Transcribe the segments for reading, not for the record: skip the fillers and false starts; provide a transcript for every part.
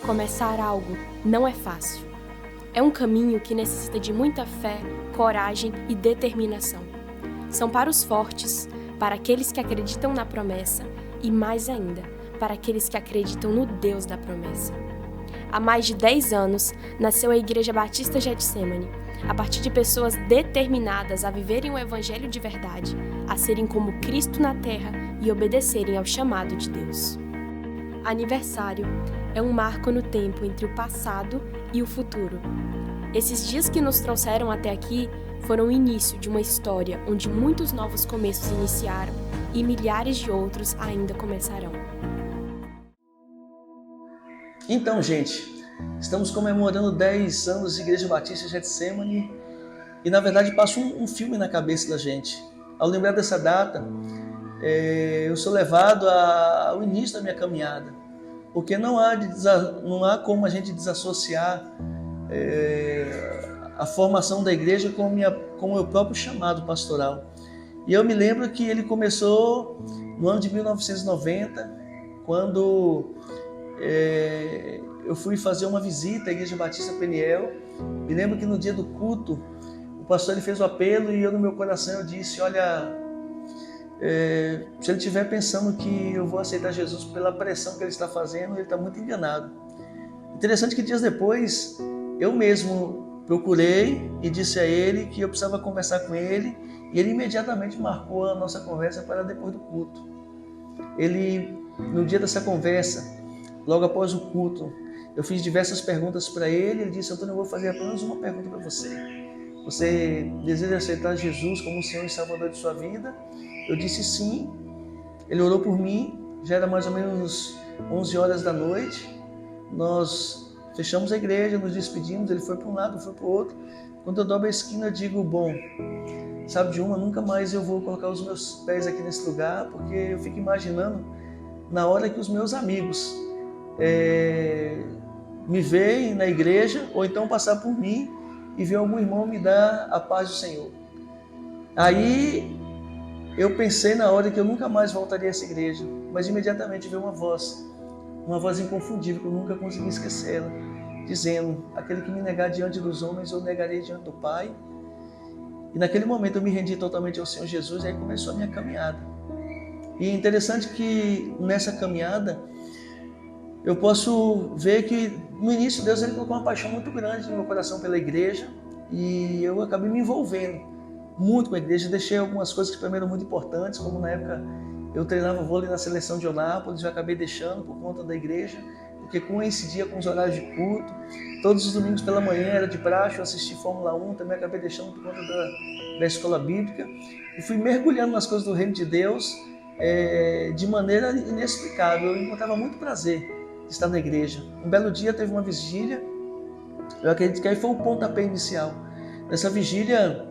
Começar algo não é fácil. É um caminho que necessita de muita fé, coragem e determinação. São para os fortes, para aqueles que acreditam na promessa e, mais ainda, para aqueles que acreditam no Deus da promessa. Há mais de 10 anos, nasceu a Igreja Batista Getsemane, a partir de pessoas determinadas a viverem o Evangelho de verdade, a serem como Cristo na terra e obedecerem ao chamado de Deus. Aniversário é um marco no tempo entre o passado e o futuro. Esses dias que nos trouxeram até aqui foram o início de uma história onde muitos novos começos iniciaram e milhares de outros ainda começarão. Então, gente, estamos comemorando 10 anos de Igreja Batista Getsemane e, na verdade, passa um filme na cabeça da gente. Ao lembrar dessa data, eu sou levado ao início da minha caminhada, porque não há como a gente desassociar a formação da igreja com o meu próprio chamado pastoral. E eu me lembro que ele começou no ano de 1990, quando eu fui fazer uma visita à Igreja Batista Peniel. Me lembro que no dia do culto, o pastor ele fez o apelo e eu no meu coração eu disse, olha, se ele estiver pensando que eu vou aceitar Jesus pela pressão que ele está fazendo, ele está muito enganado. Interessante que dias depois, eu mesmo procurei e disse a ele que eu precisava conversar com ele, e ele imediatamente marcou a nossa conversa para depois do culto. Ele, no dia dessa conversa, logo após o culto, eu fiz diversas perguntas para ele. Ele disse, Antônio, eu vou fazer apenas uma pergunta para você. Você deseja aceitar Jesus como o Senhor e Salvador de sua vida? Eu disse sim. Ele orou por mim, já era mais ou menos 11 horas da noite. Nós fechamos a igreja, nos despedimos, ele foi para um lado, foi para o outro. Quando eu dobro a esquina, eu digo, bom, sabe de uma, nunca mais eu vou colocar os meus pés aqui nesse lugar, porque eu fico imaginando na hora que os meus amigos me veem na igreja, ou então passar por mim e ver algum irmão me dar a paz do Senhor. Aí eu pensei na hora que eu nunca mais voltaria a essa igreja, mas imediatamente veio uma voz inconfundível que eu nunca consegui esquecê-la, dizendo, aquele que me negar diante dos homens, eu negarei diante do Pai. E naquele momento eu me rendi totalmente ao Senhor Jesus, e aí começou a minha caminhada. E é interessante que nessa caminhada eu posso ver que no início Deus ele colocou uma paixão muito grande no meu coração pela igreja, e eu acabei me envolvendo muito com a igreja. Deixei algumas coisas que para mim eram muito importantes, como na época eu treinava vôlei na seleção de Onápolis, eu acabei deixando por conta da igreja, porque coincidia com os horários de culto. Todos os domingos pela manhã era de praxe eu assistir Fórmula 1, também acabei deixando por conta da escola bíblica, e fui mergulhando nas coisas do reino de Deus de maneira inexplicável. Eu encontrava muito prazer de estar na igreja. Um belo dia teve uma vigília, eu acredito que aí foi o pontapé inicial. Nessa vigília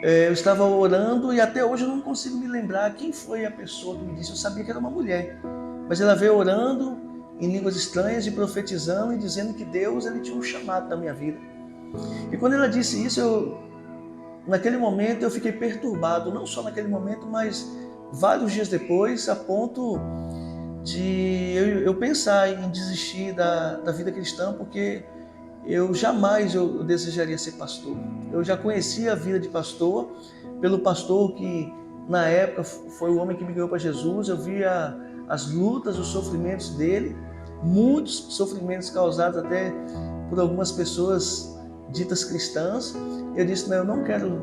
eu estava orando e até hoje eu não consigo me lembrar quem foi a pessoa que me disse. Eu sabia que era uma mulher, mas ela veio orando em línguas estranhas e profetizando e dizendo que Deus ele tinha um chamado na minha vida. E quando ela disse isso, naquele momento eu fiquei perturbado, não só naquele momento, mas vários dias depois, a ponto de eu pensar em desistir da vida cristã, porque eu jamais desejaria ser pastor. Eu já conhecia a vida de pastor, pelo pastor que na época foi o homem que me ganhou para Jesus. Eu via as lutas, os sofrimentos dele, muitos sofrimentos causados até por algumas pessoas ditas cristãs. Eu disse, não, eu não quero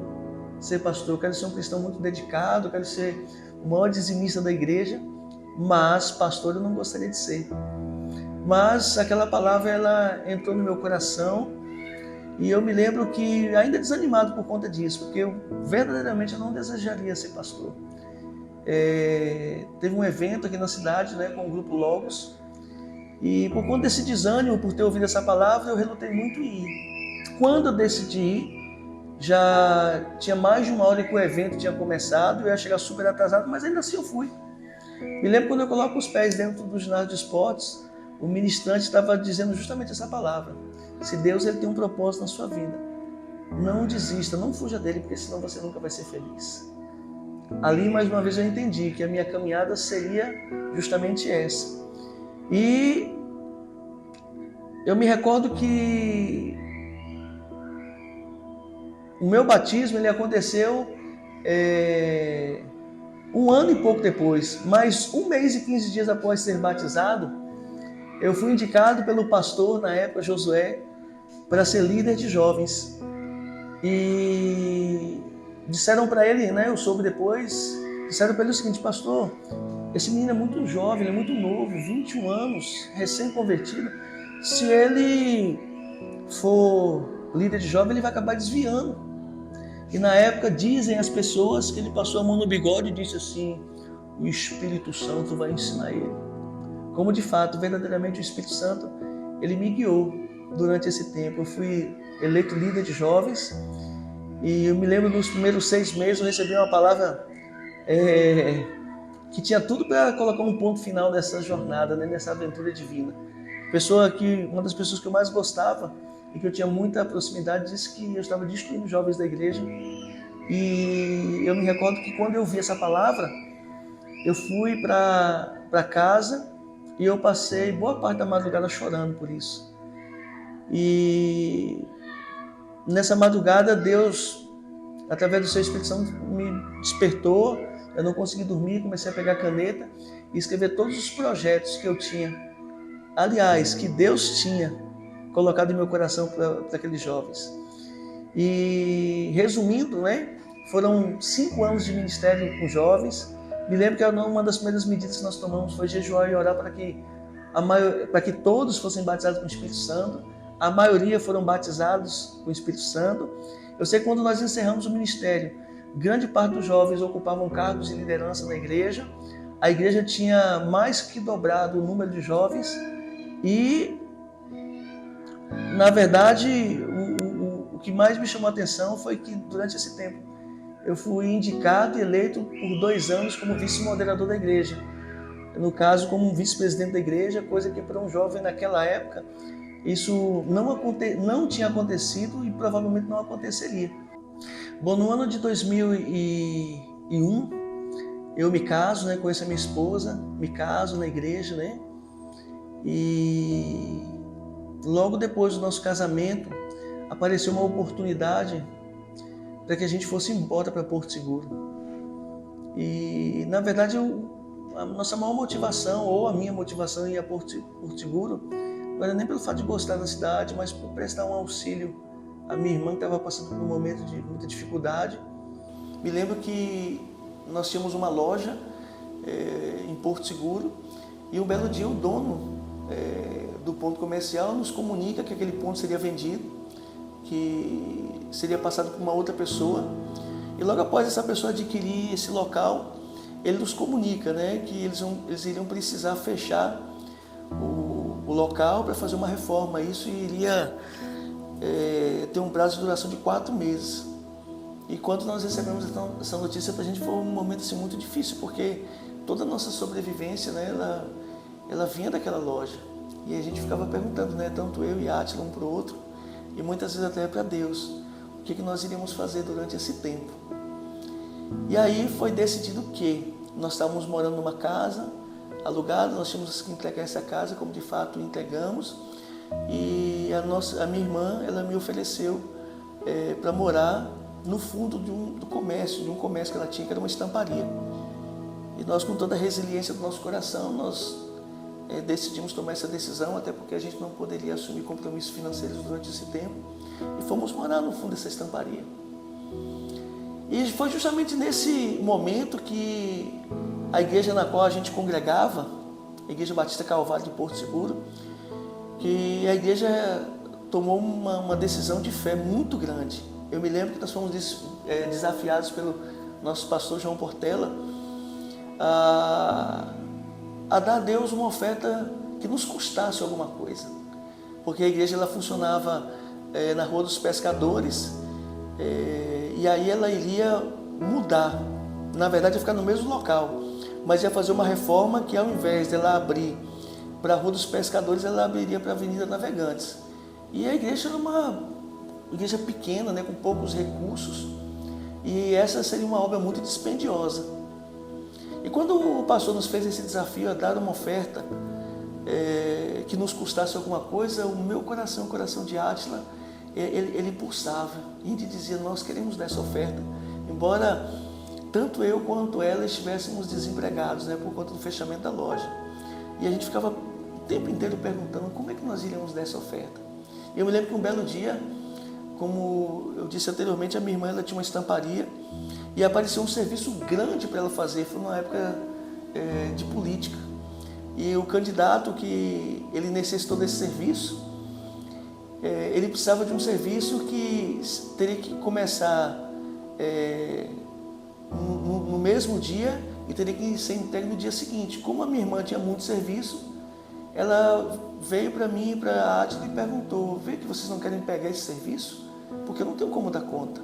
ser pastor, eu quero ser um cristão muito dedicado, eu quero ser o maior dizimista da igreja, mas pastor eu não gostaria de ser. Mas aquela palavra ela entrou no meu coração e eu me lembro que ainda desanimado por conta disso, porque eu verdadeiramente não desejaria ser pastor. Teve um evento aqui na cidade, né, com o grupo Logos, e por conta desse desânimo, por ter ouvido essa palavra, eu relutei muito em ir. Quando eu decidi ir, já tinha mais de uma hora que o evento tinha começado, eu ia chegar super atrasado, mas ainda assim eu fui. Me lembro quando eu coloco os pés dentro do ginásio de esportes, o ministrante estava dizendo justamente essa palavra. Se Deus ele tem um propósito na sua vida, não desista, não fuja dele, porque senão você nunca vai ser feliz. Ali, mais uma vez, eu entendi que a minha caminhada seria justamente essa. E Eu me recordo que o meu batismo ele aconteceu 1 ano e pouco depois, mas 1 mês e 15 dias após ser batizado, eu fui indicado pelo pastor, na época, Josué, para ser líder de jovens. E disseram para ele, né, eu soube depois, disseram para ele o seguinte: pastor, esse menino é muito jovem, ele é muito novo, 21 anos, recém-convertido. Se ele for líder de jovem, ele vai acabar desviando. E na época dizem as pessoas que ele passou a mão no bigode e disse assim: o Espírito Santo vai ensinar ele. Como de fato, verdadeiramente o Espírito Santo, ele me guiou durante esse tempo. Eu fui eleito líder de jovens e eu me lembro nos primeiros 6 meses eu recebi uma palavra que tinha tudo para colocar um ponto final nessa jornada, né, nessa aventura divina. Uma das pessoas que eu mais gostava e que eu tinha muita proximidade disse que eu estava destruindo jovens da igreja. E eu me recordo que quando eu vi essa palavra, eu fui para casa e eu passei boa parte da madrugada chorando por isso. E nessa madrugada Deus, através do seu Espírito Santo, me despertou. Eu não consegui dormir, comecei a pegar a caneta e escrever todos os projetos que eu tinha, aliás, que Deus tinha colocado em meu coração para aqueles jovens. E resumindo, né, foram 5 anos de ministério com jovens. Me lembro que uma das primeiras medidas que nós tomamos foi jejuar e orar para que todos fossem batizados com o Espírito Santo. A maioria foram batizados com o Espírito Santo. Eu sei que quando nós encerramos o ministério, grande parte dos jovens ocupavam cargos de liderança na igreja. A igreja tinha mais que dobrado o número de jovens e, na verdade, o que mais me chamou a atenção foi que durante esse tempo eu fui indicado e eleito por 2 anos como vice-moderador da igreja. No caso, como um vice-presidente da igreja, coisa que para um jovem naquela época, isso não tinha acontecido e provavelmente não aconteceria. Bom, no ano de 2001, eu me caso, né, conheço a minha esposa, me caso na igreja, né? E logo depois do nosso casamento, apareceu uma oportunidade para que a gente fosse embora para Porto Seguro. E, na verdade, a nossa maior motivação, ou a minha motivação em ir a Porto Seguro, não era nem pelo fato de gostar da cidade, mas por prestar um auxílio à minha irmã que estava passando por um momento de muita dificuldade. Me lembro que nós tínhamos uma loja em Porto Seguro e um belo dia o dono do ponto comercial nos comunica que aquele ponto seria vendido, que seria passado por uma outra pessoa. E logo após essa pessoa adquirir esse local, ele nos comunica, né, que eles iriam precisar fechar o local para fazer uma reforma. Isso iria ter um prazo de duração de 4 meses. E quando nós recebemos essa notícia, para a gente foi um momento assim, muito difícil, porque toda a nossa sobrevivência, né, ela vinha daquela loja. E a gente ficava perguntando, né, tanto eu e Átila, um para o outro, e muitas vezes até para Deus, o que nós iríamos fazer durante esse tempo. E aí foi decidido que nós estávamos morando numa casa alugada, nós tínhamos que entregar essa casa, como de fato entregamos, e a minha irmã, ela me ofereceu para morar no fundo de um comércio que ela tinha, que era uma estamparia. E nós, com toda a resiliência do nosso coração, nós decidimos tomar essa decisão, até porque a gente não poderia assumir compromissos financeiros durante esse tempo, e fomos morar no fundo dessa estamparia. E foi justamente nesse momento que a igreja na qual a gente congregava, a Igreja Batista Calvário de Porto Seguro, que a igreja tomou uma decisão de fé muito grande. Eu me lembro que nós fomos desafiados pelo nosso pastor João Portela a dar a Deus uma oferta que nos custasse alguma coisa. Porque a igreja ela funcionava na Rua dos Pescadores, e aí ela iria mudar. Na verdade, ia ficar no mesmo local, mas ia fazer uma reforma que, ao invés dela abrir para a Rua dos Pescadores, ela abriria para a Avenida Navegantes. E a igreja era uma igreja pequena, né, com poucos recursos, e essa seria uma obra muito dispendiosa. E quando o pastor nos fez esse desafio a dar uma oferta que nos custasse alguma coisa, o meu coração, o coração de Átila, ele pulsava. E a gente dizia, nós queremos dar essa oferta. Embora tanto eu quanto ela estivéssemos desempregados, né, por conta do fechamento da loja. E a gente ficava o tempo inteiro perguntando como é que nós iríamos dar essa oferta. E eu me lembro que um belo dia, como eu disse anteriormente, a minha irmã ela tinha uma estamparia e apareceu um serviço grande para ela fazer. Foi numa época de política. E o candidato que ele necessitou desse serviço, ele precisava de um serviço que teria que começar no mesmo dia e teria que ser entregue no dia seguinte. Como a minha irmã tinha muito serviço, ela veio para mim e para a Átila e perguntou, vê que vocês não querem pegar esse serviço? Porque eu não tenho como dar conta.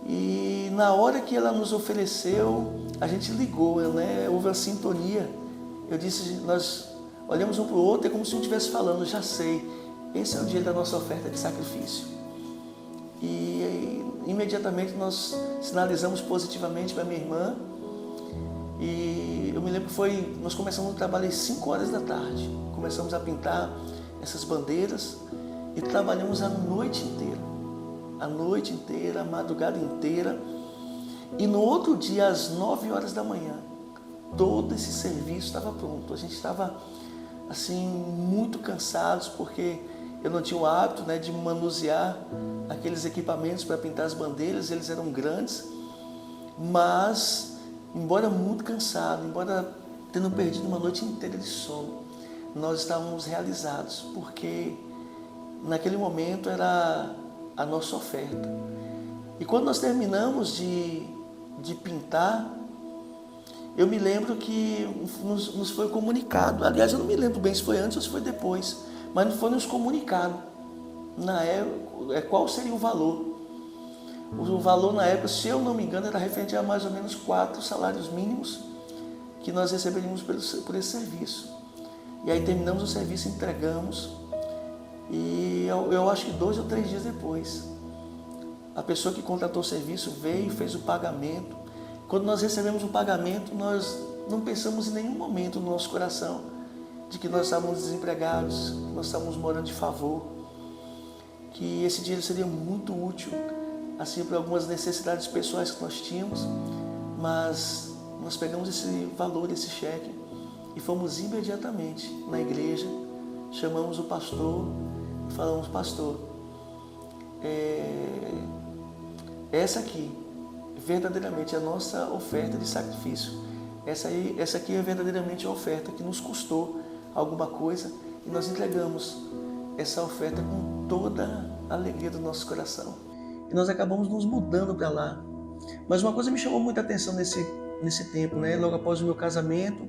E na hora que ela nos ofereceu, a gente ligou, né? Houve uma sintonia. Eu disse, nós olhamos um para o outro, é como se um estivesse falando, já sei, esse é o dia da nossa oferta de sacrifício. E imediatamente nós sinalizamos positivamente para minha irmã. E eu me lembro que nós começamos o trabalho às 5 horas da tarde. Começamos a pintar essas bandeiras e trabalhamos a noite inteira. A noite inteira, a madrugada inteira. E no outro dia, às 9 horas da manhã, todo esse serviço estava pronto. A gente estava assim, muito cansados, porque eu não tinha o hábito, né, de manusear aqueles equipamentos para pintar as bandeiras. Eles eram grandes, mas embora muito cansado, embora tendo perdido uma noite inteira de sono, nós estávamos realizados, porque naquele momento era a nossa oferta. E quando nós terminamos de pintar, eu me lembro que nos foi comunicado, aliás, eu não me lembro bem se foi antes ou se foi depois, mas foi nos comunicado na época qual seria o valor. O valor na época, se eu não me engano, era referente a mais ou menos 4 salários mínimos que nós receberíamos por esse serviço. E aí terminamos o serviço, entregamos, e eu acho que 2 ou 3 dias depois, a pessoa que contratou o serviço veio e fez o pagamento. Quando nós recebemos o pagamento, nós não pensamos em nenhum momento no nosso coração de que nós estávamos desempregados, que nós estávamos morando de favor, que esse dinheiro seria muito útil assim para algumas necessidades pessoais que nós tínhamos, mas nós pegamos esse valor, esse cheque, e fomos imediatamente na igreja, chamamos o pastor e falamos, pastor, essa aqui verdadeiramente é a nossa oferta de sacrifício. Essa aqui é verdadeiramente a oferta que nos custou alguma coisa, e nós entregamos essa oferta com toda a alegria do nosso coração. E nós acabamos nos mudando para lá. Mas uma coisa me chamou muita atenção nesse tempo, né? Logo após o meu casamento,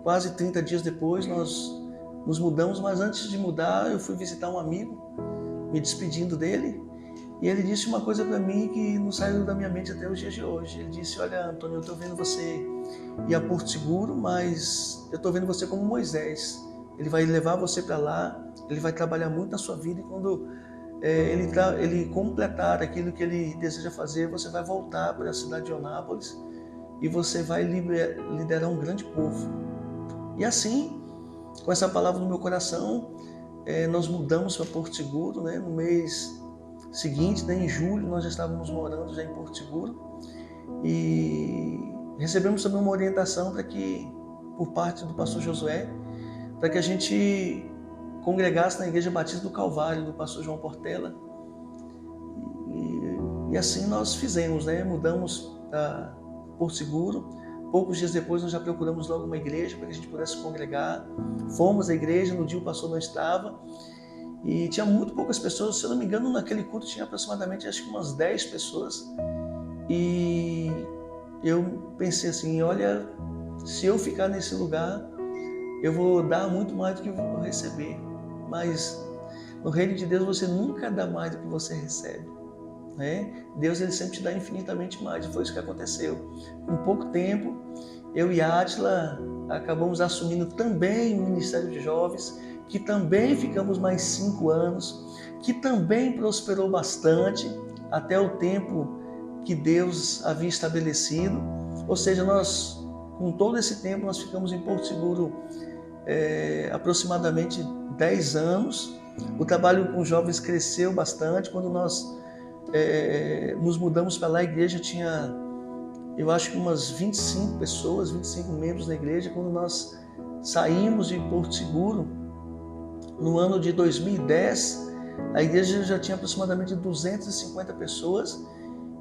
quase 30 dias depois, nós nos mudamos, mas antes de mudar, eu fui visitar um amigo, me despedindo dele, e ele disse uma coisa para mim que não saiu da minha mente até os dias de hoje. Ele disse, olha, Antônio, eu estou vendo você ir a Porto Seguro, mas eu estou vendo você como Moisés. Ele vai levar você para lá, ele vai trabalhar muito na sua vida, e quando ele completar aquilo que ele deseja fazer, você vai voltar para a cidade de Onápolis e você vai liderar um grande povo. E assim, com essa palavra no meu coração, nós mudamos para Porto Seguro, né? No mês seguinte, né, em julho, nós já estávamos morando já em Porto Seguro, e recebemos também uma orientação por parte do pastor Josué, para que a gente congregasse na Igreja Batista do Calvário, do pastor João Portela. E assim nós fizemos, né? Mudamos para Porto Seguro. Poucos dias depois nós já procuramos logo uma igreja para que a gente pudesse congregar. Fomos à igreja, no dia o pastor não estava, e tinha muito poucas pessoas. Se eu não me engano, naquele culto tinha aproximadamente, acho que umas 10 pessoas. E eu pensei assim, olha, se eu ficar nesse lugar, eu vou dar muito mais do que eu vou receber. Mas no reino de Deus você nunca dá mais do que você recebe, né? Deus, ele sempre te dá infinitamente mais, e foi isso que aconteceu. Com pouco tempo, eu e Átila acabamos assumindo também o Ministério de Jovens, que também ficamos mais 5 anos, que também prosperou bastante até o tempo que Deus havia estabelecido. Ou seja, nós, com todo esse tempo, nós ficamos em Porto Seguro aproximadamente 10 anos. O trabalho com jovens cresceu bastante. Quando nós nos mudamos para lá, a igreja tinha, eu acho que umas 25 pessoas, 25 membros da igreja. Quando nós saímos de Porto Seguro, no ano de 2010, a igreja já tinha aproximadamente 250 pessoas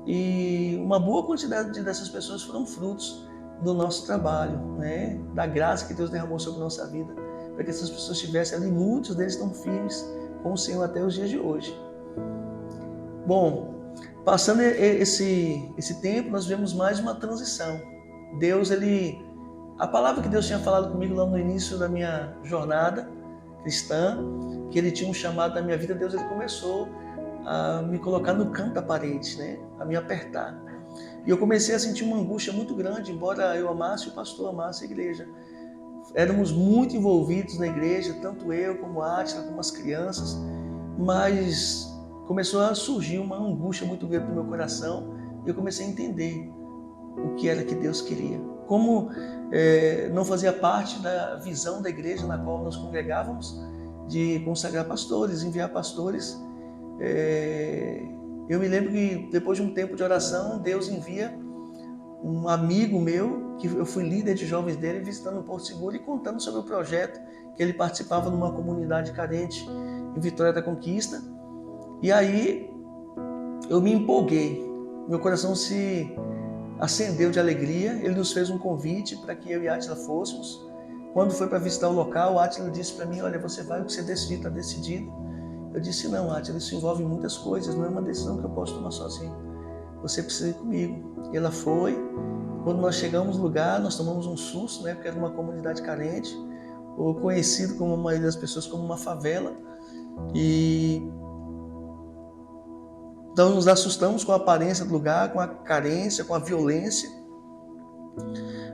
e uma boa quantidade dessas pessoas foram frutos do nosso trabalho, né? Da graça que Deus derramou sobre a nossa vida, para que essas pessoas estivessem ali. Muitos deles estão firmes com o Senhor até os dias de hoje. Bom, passando esse tempo, nós vemos mais uma transição. Deus, a palavra que Deus tinha falado comigo lá no início da minha jornada cristã, que Ele tinha um chamado na minha vida, Deus ele começou a me colocar no canto da parede, né? A me apertar. E eu comecei a sentir uma angústia muito grande, embora eu amasse e o pastor amasse a igreja. Éramos muito envolvidos na igreja, tanto eu como a Átila, como as crianças, mas começou a surgir uma angústia muito grande no meu coração e eu comecei a entender o que era que Deus queria. Como não fazia parte da visão da igreja na qual nós congregávamos, de consagrar pastores, enviar pastores, eu me lembro que depois de um tempo de oração, Deus envia um amigo meu, que eu fui líder de jovens dele, visitando o Porto Seguro e contando sobre o projeto que ele participava numa comunidade carente em Vitória da Conquista. E aí eu me empolguei, meu coração se acendeu de alegria. Ele nos fez um convite para que eu e a Átila fôssemos. Quando foi para visitar o local, a Átila disse para mim: olha, você vai, o que você decidir está decidido. Eu disse: não, Átila, isso envolve muitas coisas, não é uma decisão que eu posso tomar sozinho. Você precisa ir comigo. E ela foi. Quando nós chegamos no lugar, nós tomamos um susto, né? Porque era uma comunidade carente, ou conhecido como a maioria das pessoas como uma favela. E então nos assustamos com a aparência do lugar, com a carência, com a violência.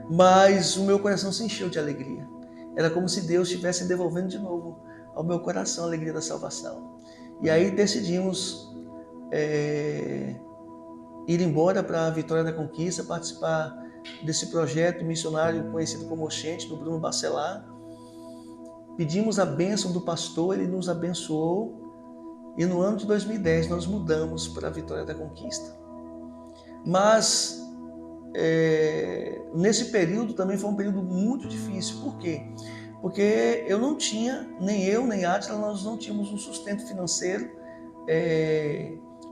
Mas o meu coração se encheu de alegria. Era como se Deus estivesse devolvendo de novo ao meu coração a alegria da salvação. E aí decidimos ir embora para a Vitória da Conquista, participar desse projeto missionário conhecido como Oxente, do Bruno Bacelar. Pedimos a bênção do pastor, ele nos abençoou. E no ano de 2010 nós mudamos para a Vitória da Conquista. Mas nesse período também foi um período muito difícil. Por quê? Porque eu não tinha, nem eu, nem a Átila, nós não tínhamos um sustento financeiro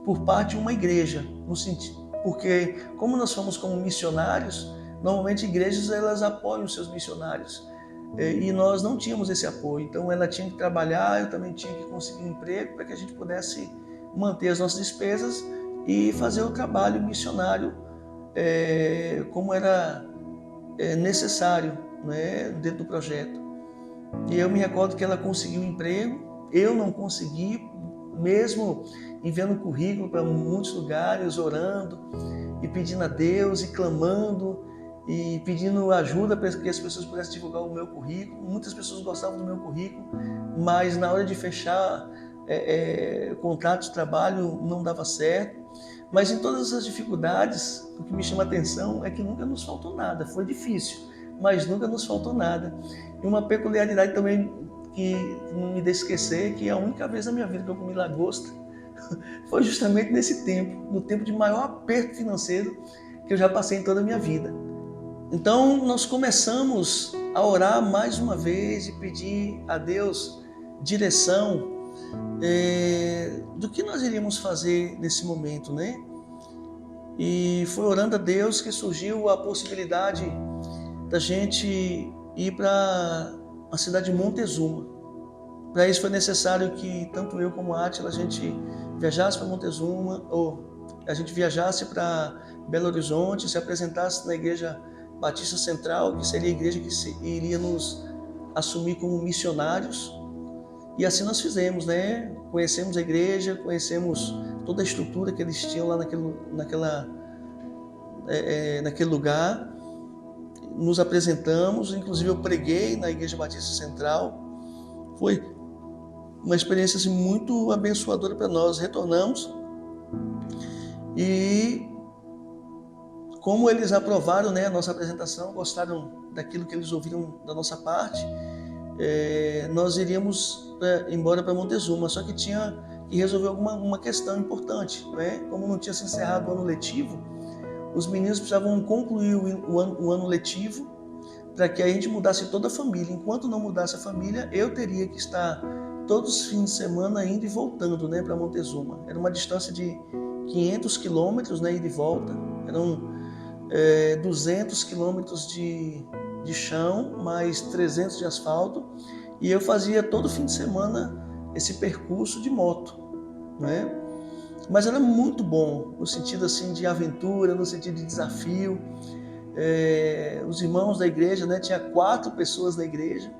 por parte de uma igreja, no sentido, porque como nós fomos como missionários, normalmente igrejas elas apoiam os seus missionários e nós não tínhamos esse apoio. Então ela tinha que trabalhar, eu também tinha que conseguir um emprego para que a gente pudesse manter as nossas despesas e fazer o trabalho missionário como era necessário, né, dentro do projeto. E eu me recordo que ela conseguiu um emprego, eu não consegui, mesmo enviando currículo para muitos lugares, orando e pedindo a Deus e clamando e pedindo ajuda para que as pessoas pudessem divulgar o meu currículo. Muitas pessoas gostavam do meu currículo, mas na hora de fechar contrato de trabalho não dava certo. Mas em todas essas dificuldades, o que me chama a atenção é que nunca nos faltou nada. Foi difícil, mas nunca nos faltou nada. E uma peculiaridade também que não me deixa esquecer, que a única vez na minha vida que eu comi lagosta foi justamente nesse tempo, no tempo de maior aperto financeiro que eu já passei em toda a minha vida. Então nós começamos a orar mais uma vez e pedir a Deus direção do que nós iríamos fazer nesse momento, né? E foi orando a Deus que surgiu a possibilidade da gente ir para a cidade de Montezuma. Para isso foi necessário que tanto eu como a Átila a gente viajasse para Montezuma, ou a gente viajasse para Belo Horizonte, se apresentasse na Igreja Batista Central, que seria a igreja que iria nos assumir como missionários. E assim nós fizemos, né? Conhecemos a igreja, conhecemos toda a estrutura que eles tinham lá naquele lugar. Nos apresentamos, inclusive eu preguei na Igreja Batista Central. Foi uma experiência assim, muito abençoadora para nós. Retornamos e como eles aprovaram, né, a nossa apresentação, gostaram daquilo que eles ouviram da nossa parte, nós iríamos embora para Montezuma, só que tinha que resolver uma questão importante, né? Como não tinha se encerrado o ano letivo, os meninos precisavam concluir o ano letivo para que a gente mudasse toda a família. Enquanto não mudasse a família, eu teria que estar todos os fins de semana indo e voltando, né, para Montezuma. Era uma distância de 500 quilômetros, né, ida e volta. Eram 200 quilômetros de chão, mais 300 de asfalto. E eu fazia todo fim de semana esse percurso de moto, né? Mas era muito bom, no sentido assim de aventura, no sentido de desafio. Os irmãos da igreja, né, tinha 4 pessoas na igreja,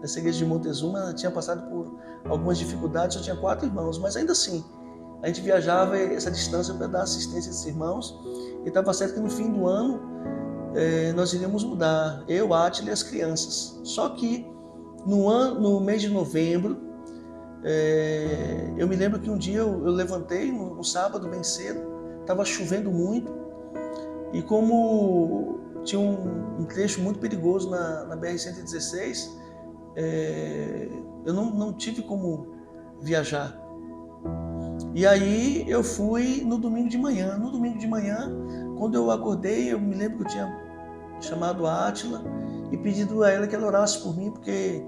nessa igreja de Montezuma, tinha passado por algumas dificuldades, só tinha 4 irmãos, mas ainda assim, a gente viajava essa distância para dar assistência a esses irmãos, e estava certo que no fim do ano nós iríamos mudar, eu, Átila e as crianças. Só que no mês de novembro, eu me lembro que um dia eu levantei no sábado bem cedo, estava chovendo muito, e como tinha um trecho muito perigoso na BR-116, eu não tive como viajar. E aí eu fui no domingo de manhã. No domingo de manhã, quando eu acordei, eu me lembro que eu tinha chamado a Átila e pedido a ela que ela orasse por mim, porque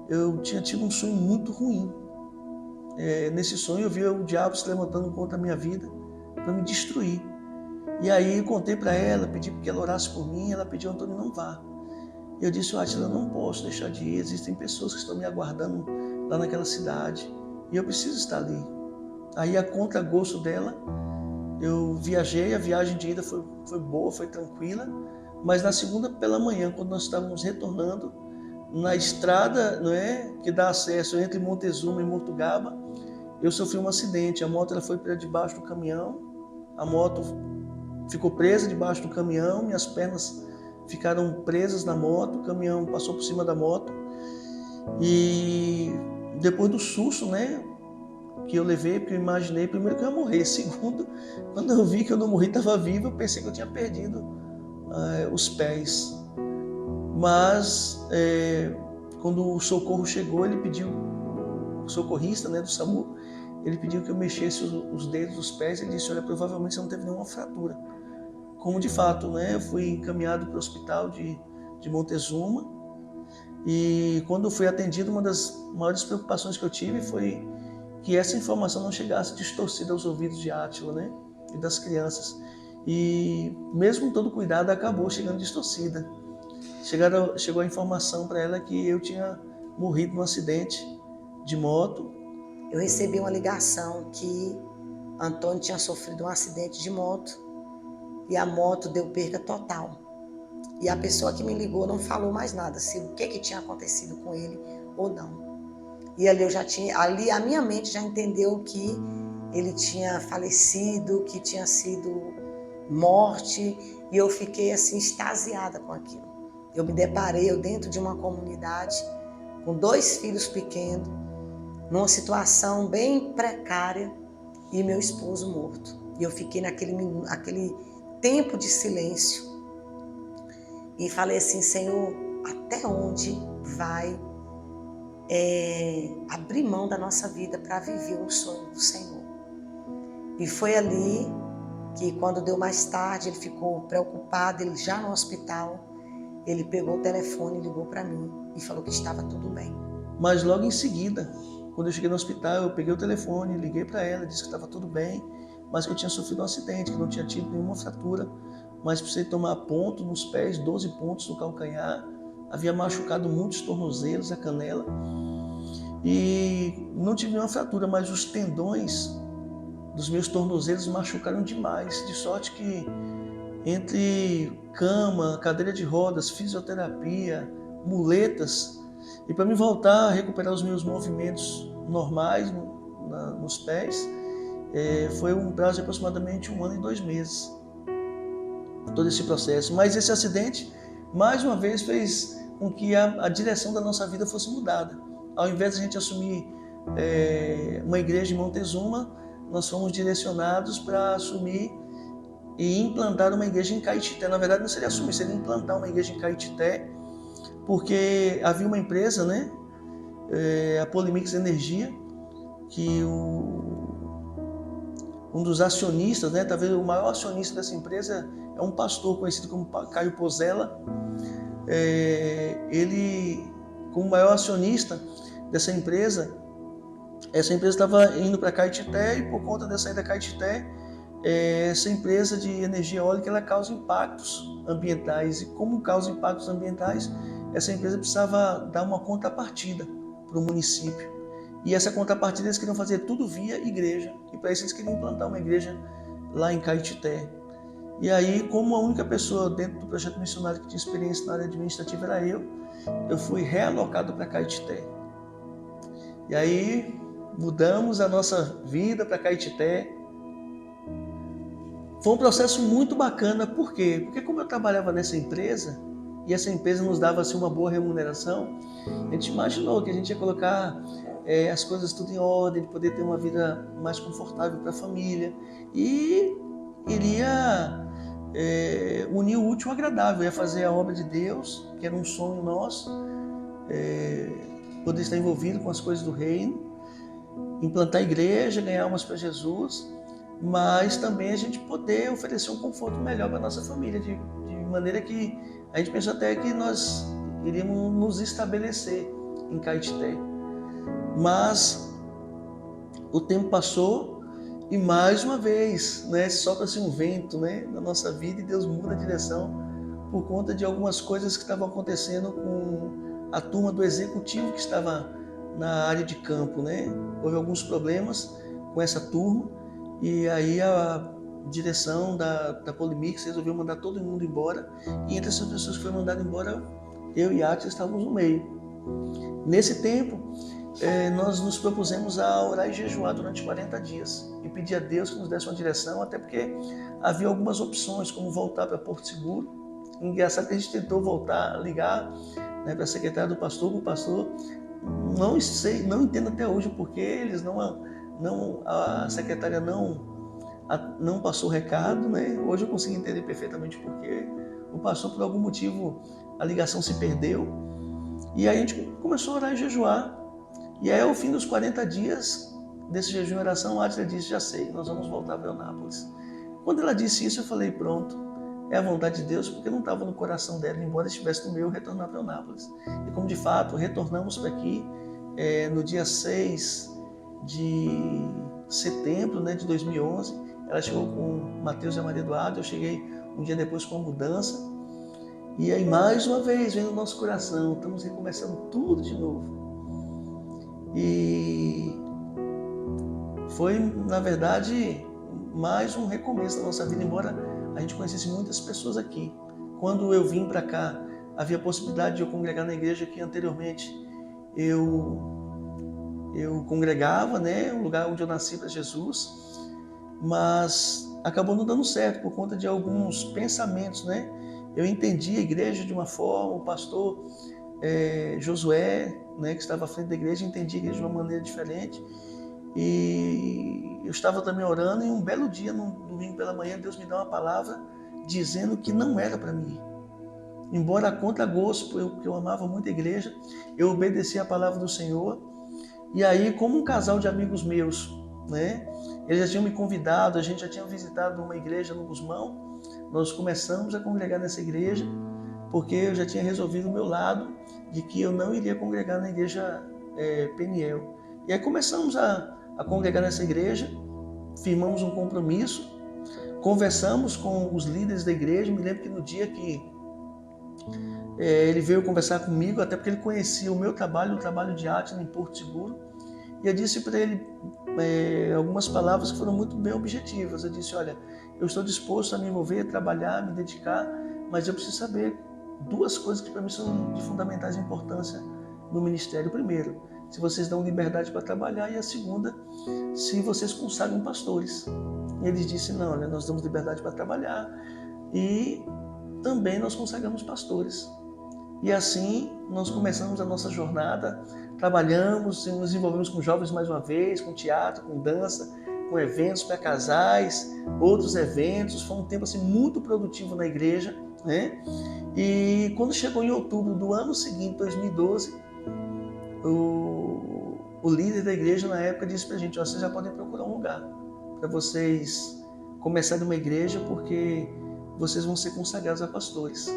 eu tinha tido um sonho muito ruim. Nesse sonho eu via o diabo se levantando contra a minha vida para me destruir. E aí eu contei para ela, pedi que ela orasse por mim, ela pediu: Antônio, não vá. Eu disse: Átila, eu não posso deixar de ir, existem pessoas que estão me aguardando lá naquela cidade e eu preciso estar ali. Aí, a contragosto dela, eu viajei, a viagem de ida foi boa, foi tranquila, mas na segunda pela manhã, quando nós estávamos retornando, na estrada, não é, que dá acesso entre Montezuma e Mortugaba, eu sofri um acidente. A moto ela foi para debaixo do caminhão, a moto ficou presa debaixo do caminhão, minhas pernas ficaram presas na moto, o caminhão passou por cima da moto, e depois do susto, né, que eu levei, porque eu imaginei, primeiro, que eu ia morrer, segundo, quando eu vi que eu não morri, estava vivo, eu pensei que eu tinha perdido os pés. Mas quando o socorro chegou, ele pediu, o socorrista, né, do SAMU, ele pediu que eu mexesse os dedos dos pés. Ele disse: olha, provavelmente você não teve nenhuma fratura. Como de fato, né, eu fui encaminhado para o hospital de Montezuma, e quando eu fui atendido, uma das maiores preocupações que eu tive foi que essa informação não chegasse distorcida aos ouvidos de Átila, né, e das crianças. E mesmo com todo cuidado, acabou chegando distorcida. Chegou a informação para ela que eu tinha morrido num acidente de moto. Eu recebi uma ligação que Antônio tinha sofrido um acidente de moto e a moto deu perda total. E a pessoa que me ligou não falou mais nada, se o que tinha acontecido com ele ou não. E ali a minha mente já entendeu que ele tinha falecido, que tinha sido morte, e eu fiquei assim extasiada com aquilo. Eu me deparei dentro de uma comunidade com 2 filhos pequenos, numa situação bem precária, e meu esposo morto. E eu fiquei naquele tempo de silêncio e falei assim: Senhor, até onde vai abrir mão da nossa vida para viver o sonho do Senhor? E foi ali que, quando deu mais tarde, ele ficou preocupado, ele já no hospital, ele pegou o telefone, ligou para mim e falou que estava tudo bem. Mas logo em seguida, quando eu cheguei no hospital, eu peguei o telefone, liguei para ela, disse que estava tudo bem, mas que eu tinha sofrido um acidente, que não tinha tido nenhuma fratura, mas precisei tomar ponto nos pés, 12 pontos no calcanhar, havia machucado muitos tornozelos, a canela, e não tive nenhuma fratura, mas os tendões dos meus tornozelos machucaram demais, de sorte que entre cama, cadeira de rodas, fisioterapia, muletas, e para me voltar a recuperar os meus movimentos normais nos pés, foi um prazo de aproximadamente 1 ano e 2 meses, todo esse processo. Mas esse acidente, mais uma vez, fez com que a direção da nossa vida fosse mudada. Ao invés de a gente assumir uma igreja em Montezuma, nós fomos direcionados para assumir e implantar uma igreja em Caetité. Na verdade, não seria assumir, seria implantar uma igreja em Caetité, porque havia uma empresa, né, a Polimix Energia, que um dos acionistas, né, talvez o maior acionista dessa empresa é um pastor conhecido como Caio Pozella. Ele, como maior acionista dessa empresa, essa empresa estava indo para Caetité e por conta dessa ida a Caetité, essa empresa de energia eólica ela causa impactos ambientais e como causa impactos ambientais, essa empresa precisava dar uma contrapartida para o município. E essa contrapartida eles queriam fazer tudo via igreja. E para isso eles queriam implantar uma igreja lá em Caetité. E aí, como a única pessoa dentro do projeto missionário que tinha experiência na área administrativa era eu fui realocado para Caetité. E aí, mudamos a nossa vida para Caetité. Foi um processo muito bacana. Por quê? Porque como eu trabalhava nessa empresa, e essa empresa nos dava assim, uma boa remuneração, a gente imaginou que a gente ia colocar as coisas tudo em ordem, poder ter uma vida mais confortável para a família e iria unir o útil ao agradável, ia fazer a obra de Deus, que era um sonho nosso, poder estar envolvido com as coisas do reino, implantar a igreja, ganhar almas para Jesus, mas também a gente poder oferecer um conforto melhor para a nossa família, de maneira que a gente pensou até que nós iríamos nos estabelecer em Caetité. Mas o tempo passou e mais uma vez, né, sopra-se um vento, né, na nossa vida e Deus muda a direção por conta de algumas coisas que estavam acontecendo com a turma do executivo que estava na área de campo, né? Houve alguns problemas com essa turma e aí a direção da Polimix resolveu mandar todo mundo embora e entre essas pessoas que foram mandadas embora, eu e Atis estávamos no meio. Nesse tempo, nós nos propusemos a orar e jejuar durante 40 dias e pedir a Deus que nos desse uma direção, até porque havia algumas opções, como voltar para Porto Seguro. Engraçado que a gente tentou voltar, ligar, né, para a secretária do pastor, o pastor, não entendo até hoje o porquê, a secretária não passou o recado, né? Hoje eu consigo entender perfeitamente o porquê. O pastor, por algum motivo, a ligação se perdeu e aí a gente começou a orar e jejuar. E aí, ao fim dos 40 dias desse jejum e oração, a Átila disse, já sei, nós vamos voltar para Eunápolis. Quando ela disse isso, eu falei, pronto, é a vontade de Deus, porque não estava no coração dela, embora estivesse no meu, retornar para Eunápolis. E como de fato, retornamos para aqui no dia 6 de setembro, né, de 2011. Ela chegou com Mateus e a Maria Eduardo, eu cheguei um dia depois com a mudança. E aí, mais uma vez, vem no nosso coração, estamos recomeçando tudo de novo. E foi, na verdade, mais um recomeço da nossa vida, embora a gente conhecesse muitas pessoas aqui. Quando eu vim para cá, havia a possibilidade de eu congregar na igreja que anteriormente eu congregava, né, um lugar onde eu nasci para Jesus, mas acabou não dando certo por conta de alguns pensamentos, né? Eu entendi a igreja de uma forma, o pastor Josué, né, que estava à frente da igreja, entendia a igreja de uma maneira diferente. E eu estava também orando e um belo dia, no domingo pela manhã, Deus me deu uma palavra dizendo que não era para mim. Embora a contragosto, porque eu amava muito a igreja, eu obedeci a palavra do Senhor. E aí, como um casal de amigos meus, né, eles já tinham me convidado, a gente já tinha visitado uma igreja no Gusmão, nós começamos a congregar nessa igreja, porque eu já tinha resolvido o meu lado de que eu não iria congregar na igreja Peniel. E aí começamos a congregar nessa igreja, firmamos um compromisso, conversamos com os líderes da igreja. Me lembro que no dia que ele veio conversar comigo, até porque ele conhecia o meu trabalho, o trabalho de Átila em Porto Seguro, e eu disse para ele algumas palavras que foram muito bem objetivas. Eu disse, olha, eu estou disposto a me envolver, a trabalhar, a me dedicar, mas eu preciso saber duas coisas que para mim são de fundamentais importância no ministério. Primeiro, se vocês dão liberdade para trabalhar, e a segunda, se vocês consagram pastores. E ele disse, não, olha, nós damos liberdade para trabalhar e também nós consagramos pastores. E assim nós começamos a nossa jornada, trabalhamos, nos envolvemos com jovens mais uma vez, com teatro, com dança, com eventos para casais, outros eventos. Foi um tempo assim, muito produtivo na igreja, né? E quando chegou em outubro do ano seguinte, 2012, o líder da igreja na época disse pra gente: ó, vocês já podem procurar um lugar para vocês começarem uma igreja, porque vocês vão ser consagrados a pastores.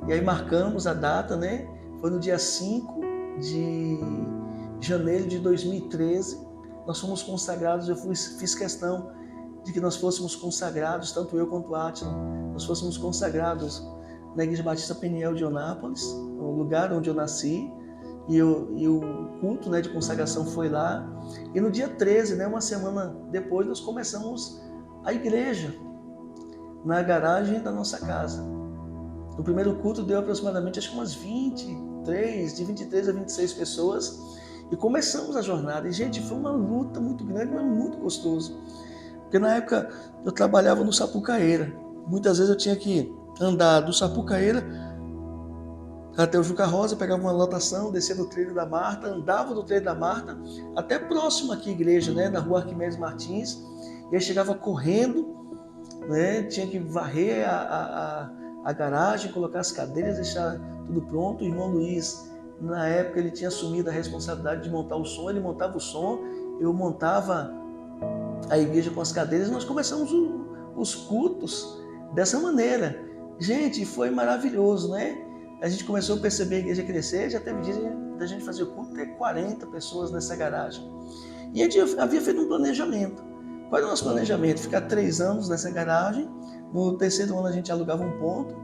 E aí marcamos a data, né? Foi no dia 5 de janeiro de 2013. Nós fomos consagrados. Eu fiz questão de que nós fôssemos consagrados, tanto eu quanto o Átila, nós fôssemos consagrados na Igreja Batista Peniel de Onápolis, o lugar onde eu nasci, e o culto, né, de consagração foi lá. E no dia 13, né, uma semana depois, nós começamos a igreja na garagem da nossa casa. No primeiro culto deu aproximadamente, acho que umas 23, de 23 a 26 pessoas, e começamos a jornada. E, gente, foi uma luta muito grande, mas muito gostoso. Porque na época eu trabalhava no Sapucaíra. Muitas vezes eu tinha que andar do Sapucaíra até o Juca Rosa, pegava uma lotação, descia do trilho da Marta, andava do trilho da Marta até próximo aqui à igreja, né, na rua Arquimedes Martins, e aí chegava correndo, né, tinha que varrer a garagem, colocar as cadeiras, deixar tudo pronto. O irmão Luiz, na época, ele tinha assumido a responsabilidade de montar o som, ele montava o som, eu montava a igreja com as cadeiras. Nós começamos os cultos dessa maneira. Gente, foi maravilhoso, né? A gente começou a perceber a igreja crescer, já teve dia da gente fazer o culto, ter 40 pessoas nessa garagem. E a gente havia feito um planejamento. Qual era o nosso planejamento? Ficar 3 anos nessa garagem, no 3º ano a gente alugava um ponto,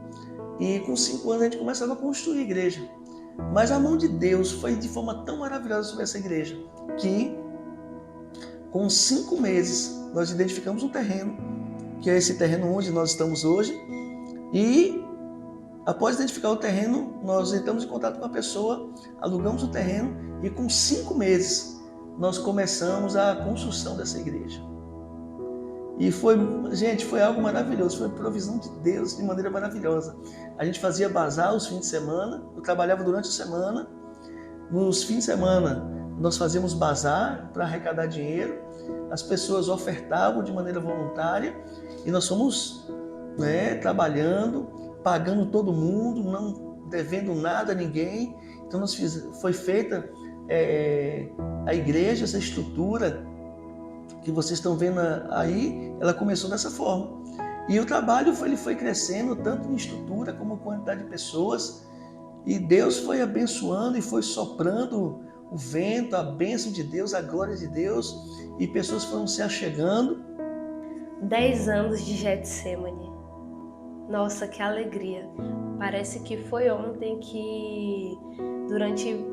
e com 5 anos a gente começava a construir a igreja. Mas a mão de Deus foi de forma tão maravilhosa sobre essa igreja, que com 5 meses nós identificamos um terreno, que é esse terreno onde nós estamos hoje, e após identificar o terreno, nós entramos em contato com a pessoa, alugamos o terreno, e com 5 meses nós começamos a construção dessa igreja. E foi algo maravilhoso, foi provisão de Deus de maneira maravilhosa. A gente fazia bazar os fins de semana, eu trabalhava durante a semana, nos fins de semana nós fazíamos bazar para arrecadar dinheiro, as pessoas ofertavam de maneira voluntária, e nós fomos, né, trabalhando, pagando todo mundo, não devendo nada a ninguém. Então foi feita a igreja, essa estrutura que vocês estão vendo aí, ela começou dessa forma. E o trabalho ele foi crescendo, tanto em estrutura como em quantidade de pessoas, e Deus foi abençoando e foi soprando o vento, a bênção de Deus, a glória de Deus, e pessoas foram se achegando. 10 anos de Getsemane. Nossa, que alegria! Parece que foi ontem que,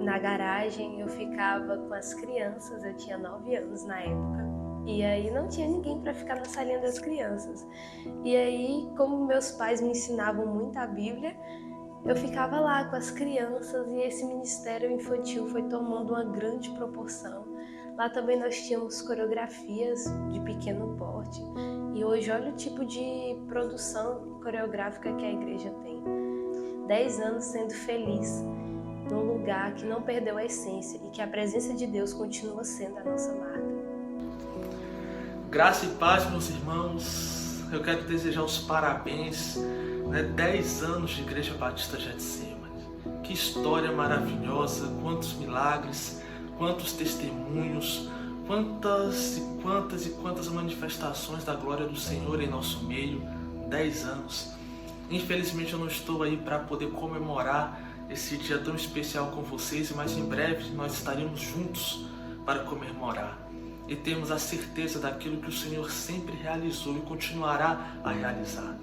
na garagem, eu ficava com as crianças. Eu tinha 9 anos na época. E aí não tinha ninguém para ficar na salinha das crianças. E aí, como meus pais me ensinavam muito a Bíblia, eu ficava lá com as crianças, e esse ministério infantil foi tomando uma grande proporção. Lá também nós tínhamos coreografias de pequeno porte. E hoje olha o tipo de produção coreográfica que a igreja tem. 10 anos sendo feliz num lugar que não perdeu a essência e que a presença de Deus continua sendo a nossa marca. Graça e paz, meus irmãos. Eu quero desejar os parabéns, 10 anos de Igreja Batista Getsemane. Que história maravilhosa, quantos milagres, quantos testemunhos, quantas manifestações da glória do Senhor em nosso meio. 10 anos. Infelizmente eu não estou aí para poder comemorar esse dia tão especial com vocês, mas em breve nós estaremos juntos para comemorar. E temos a certeza daquilo que o Senhor sempre realizou e continuará a realizar.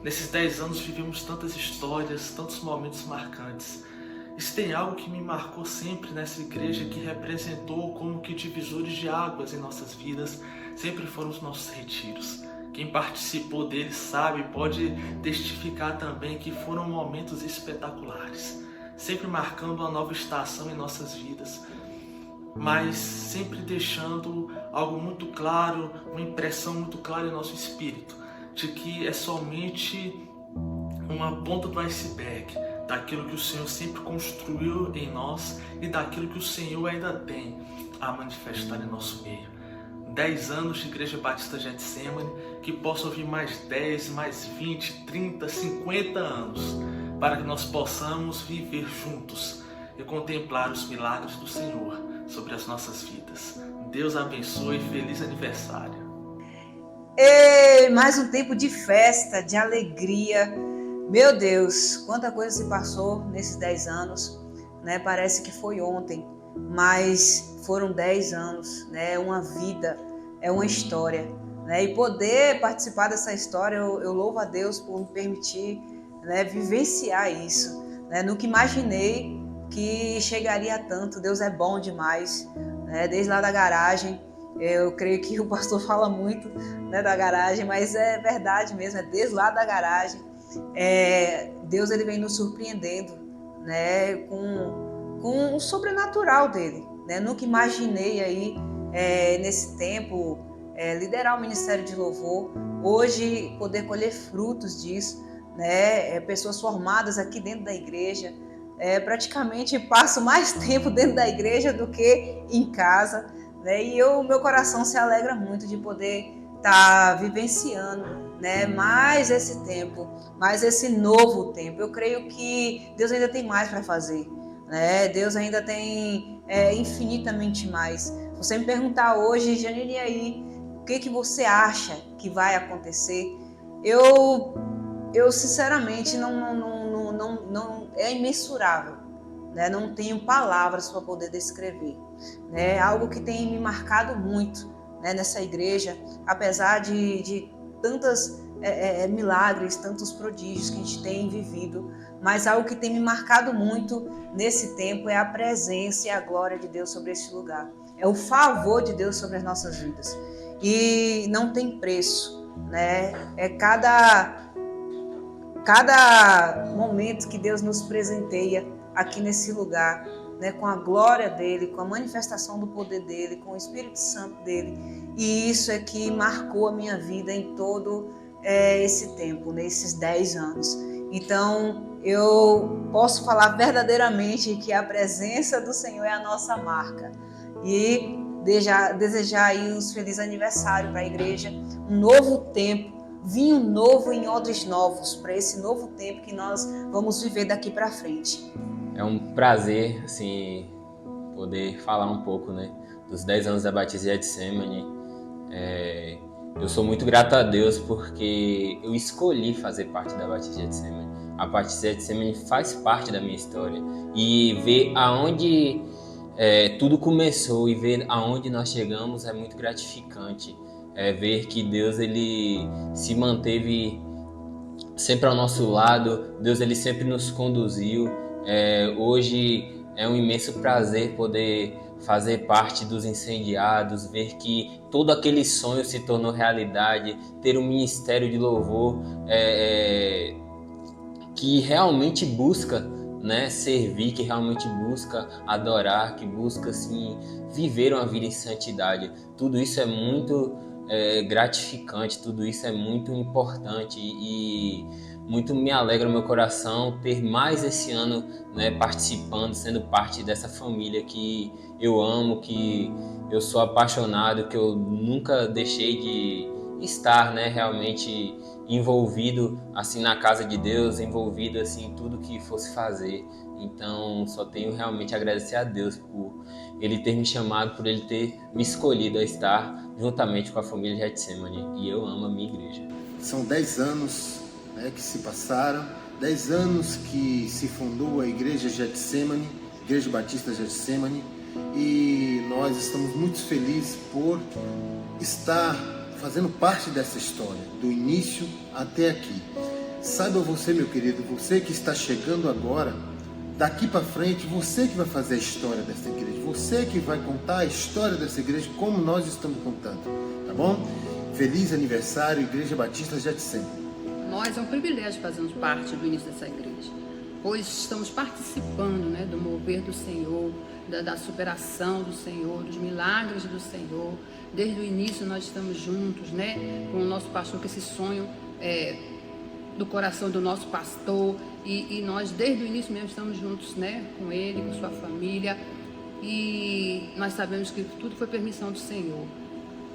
Nesses 10 anos vivemos tantas histórias, tantos momentos marcantes. E se tem algo que me marcou sempre nessa igreja, que representou como que divisores de águas em nossas vidas, sempre foram os nossos retiros. Quem participou deles sabe, pode testificar também que foram momentos espetaculares, sempre marcando uma nova estação em nossas vidas, mas sempre deixando algo muito claro, uma impressão muito clara em nosso espírito, de que é somente uma ponta do iceberg daquilo que o Senhor sempre construiu em nós e daquilo que o Senhor ainda tem a manifestar em nosso meio. 10 anos de Igreja Batista Getsemane, que possa vir mais 10, mais 20, 30, 50 anos, para que nós possamos viver juntos e contemplar os milagres do Senhor sobre as nossas vidas. Deus abençoe e feliz aniversário. Mais um tempo de festa, de alegria. Meu Deus, quanta coisa se passou nesses 10 anos, né? Parece que foi ontem, mas foram 10 anos, né? É uma vida, é uma história, né? E poder participar dessa história, eu louvo a Deus por me permitir, né, vivenciar isso, né? Nunca imaginei que chegaria a tanto. Deus é bom demais, né? Desde lá da garagem, eu creio que o pastor fala muito, né, da garagem, mas é verdade mesmo, é desde lá da garagem. Deus, ele vem nos surpreendendo, né, com o sobrenatural dele, né? Nunca imaginei aí, nesse tempo, liderar o Ministério de Louvor, hoje poder colher frutos disso, né? Pessoas formadas aqui dentro da igreja, praticamente passo mais tempo dentro da igreja do que em casa, né? E meu coração se alegra muito de poder estar vivenciando, né, mais esse tempo, mais esse novo tempo. Eu creio que Deus ainda tem mais para fazer, né? Deus ainda tem infinitamente mais. Você me perguntar hoje, Janine, e aí, o que você acha que vai acontecer? Eu sinceramente não é imensurável, né? Não tenho palavras para poder descrever, né? Algo que tem me marcado muito, né, nessa igreja, apesar de tantos milagres, tantos prodígios que a gente tem vivido, mas algo que tem me marcado muito nesse tempo é a presença e a glória de Deus sobre esse lugar, é o favor de Deus sobre as nossas vidas, e não tem preço, né? Cada momento que Deus nos presenteia aqui nesse lugar, né, com a glória dele, com a manifestação do poder dele, com o Espírito Santo dele, e isso é que marcou a minha vida em todo esse tempo, nesses 10 anos. Então, eu posso falar verdadeiramente que a presença do Senhor é a nossa marca, e desejar aí um feliz aniversário para a igreja, um novo tempo, vinho novo em odres novos, para esse novo tempo que nós vamos viver daqui para frente. É um prazer, assim, poder falar um pouco, né, dos 10 anos da Batista de Getsemane. Eu sou muito grato a Deus porque eu escolhi fazer parte da Batista de Getsemane. A Batista de Getsemane faz parte da minha história. E ver aonde tudo começou e ver aonde nós chegamos é muito gratificante. Ver que Deus, ele se manteve sempre ao nosso lado, Deus, ele sempre nos conduziu. Hoje é um imenso prazer poder fazer parte dos incendiados, ver que todo aquele sonho se tornou realidade, ter um ministério de louvor que realmente busca, né, servir, que realmente busca adorar, que busca, assim, viver uma vida em santidade. Tudo isso é muito gratificante, tudo isso é muito importante e muito me alegra o meu coração ter mais esse ano, né, participando, sendo parte dessa família que eu amo, que eu sou apaixonado, que eu nunca deixei de estar, né, realmente envolvido assim na casa de Deus, envolvido assim em tudo que fosse fazer. Então só tenho realmente a agradecer a Deus por Ele ter me chamado, por Ele ter me escolhido a estar juntamente com a família Getsemane, e eu amo a minha igreja. São 10 anos, né, que se passaram, 10 anos que se fundou a Igreja Getsemane, Igreja Batista Getsemane, e nós estamos muito felizes por estar fazendo parte dessa história, do início até aqui. Saiba você, meu querido, você que está chegando agora, daqui para frente, você que vai fazer a história dessa igreja, você que vai contar a história dessa igreja como nós estamos contando, tá bom? Feliz aniversário, Igreja Batista Getsemane. Nós é um privilégio fazermos parte do início dessa igreja, pois estamos participando, né, do mover do Senhor, da superação do Senhor, dos milagres do Senhor. Desde o início nós estamos juntos, né, com o nosso pastor, com esse sonho do coração do nosso pastor, e nós desde o início mesmo estamos juntos, né, com ele, com sua família, e nós sabemos que tudo foi permissão do Senhor.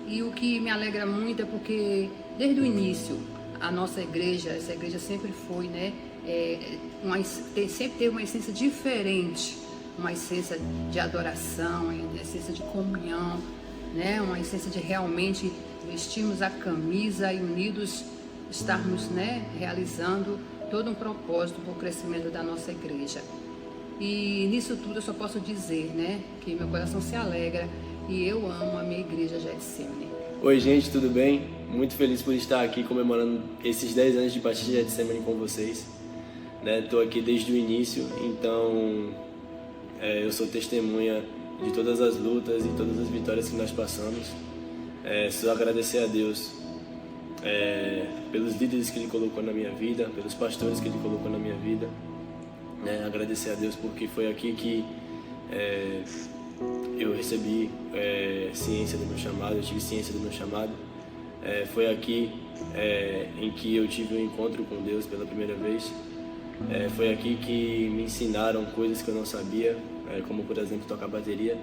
E o que me alegra muito é porque desde o início a nossa igreja, essa igreja sempre foi, né, sempre teve uma essência diferente uma essência de adoração, uma essência de comunhão, né? Uma essência de realmente vestirmos a camisa e unidos estarmos, né, realizando todo um propósito para o crescimento da nossa igreja. E nisso tudo eu só posso dizer, né, que meu coração se alegra e eu amo a minha igreja Getsemane. Oi gente, tudo bem? Muito feliz por estar aqui comemorando esses 10 anos de Batista Getsemane com vocês. Estou aqui desde o início, então eu sou testemunha de todas as lutas e todas as vitórias que nós passamos. Só agradecer a Deus pelos líderes que Ele colocou na minha vida, pelos pastores que Ele colocou na minha vida. Agradecer a Deus porque foi aqui que eu recebi ciência do meu chamado, eu tive ciência do meu chamado. Foi aqui em que eu tive um encontro com Deus pela primeira vez. Foi aqui que me ensinaram coisas que eu não sabia, como por exemplo tocar bateria.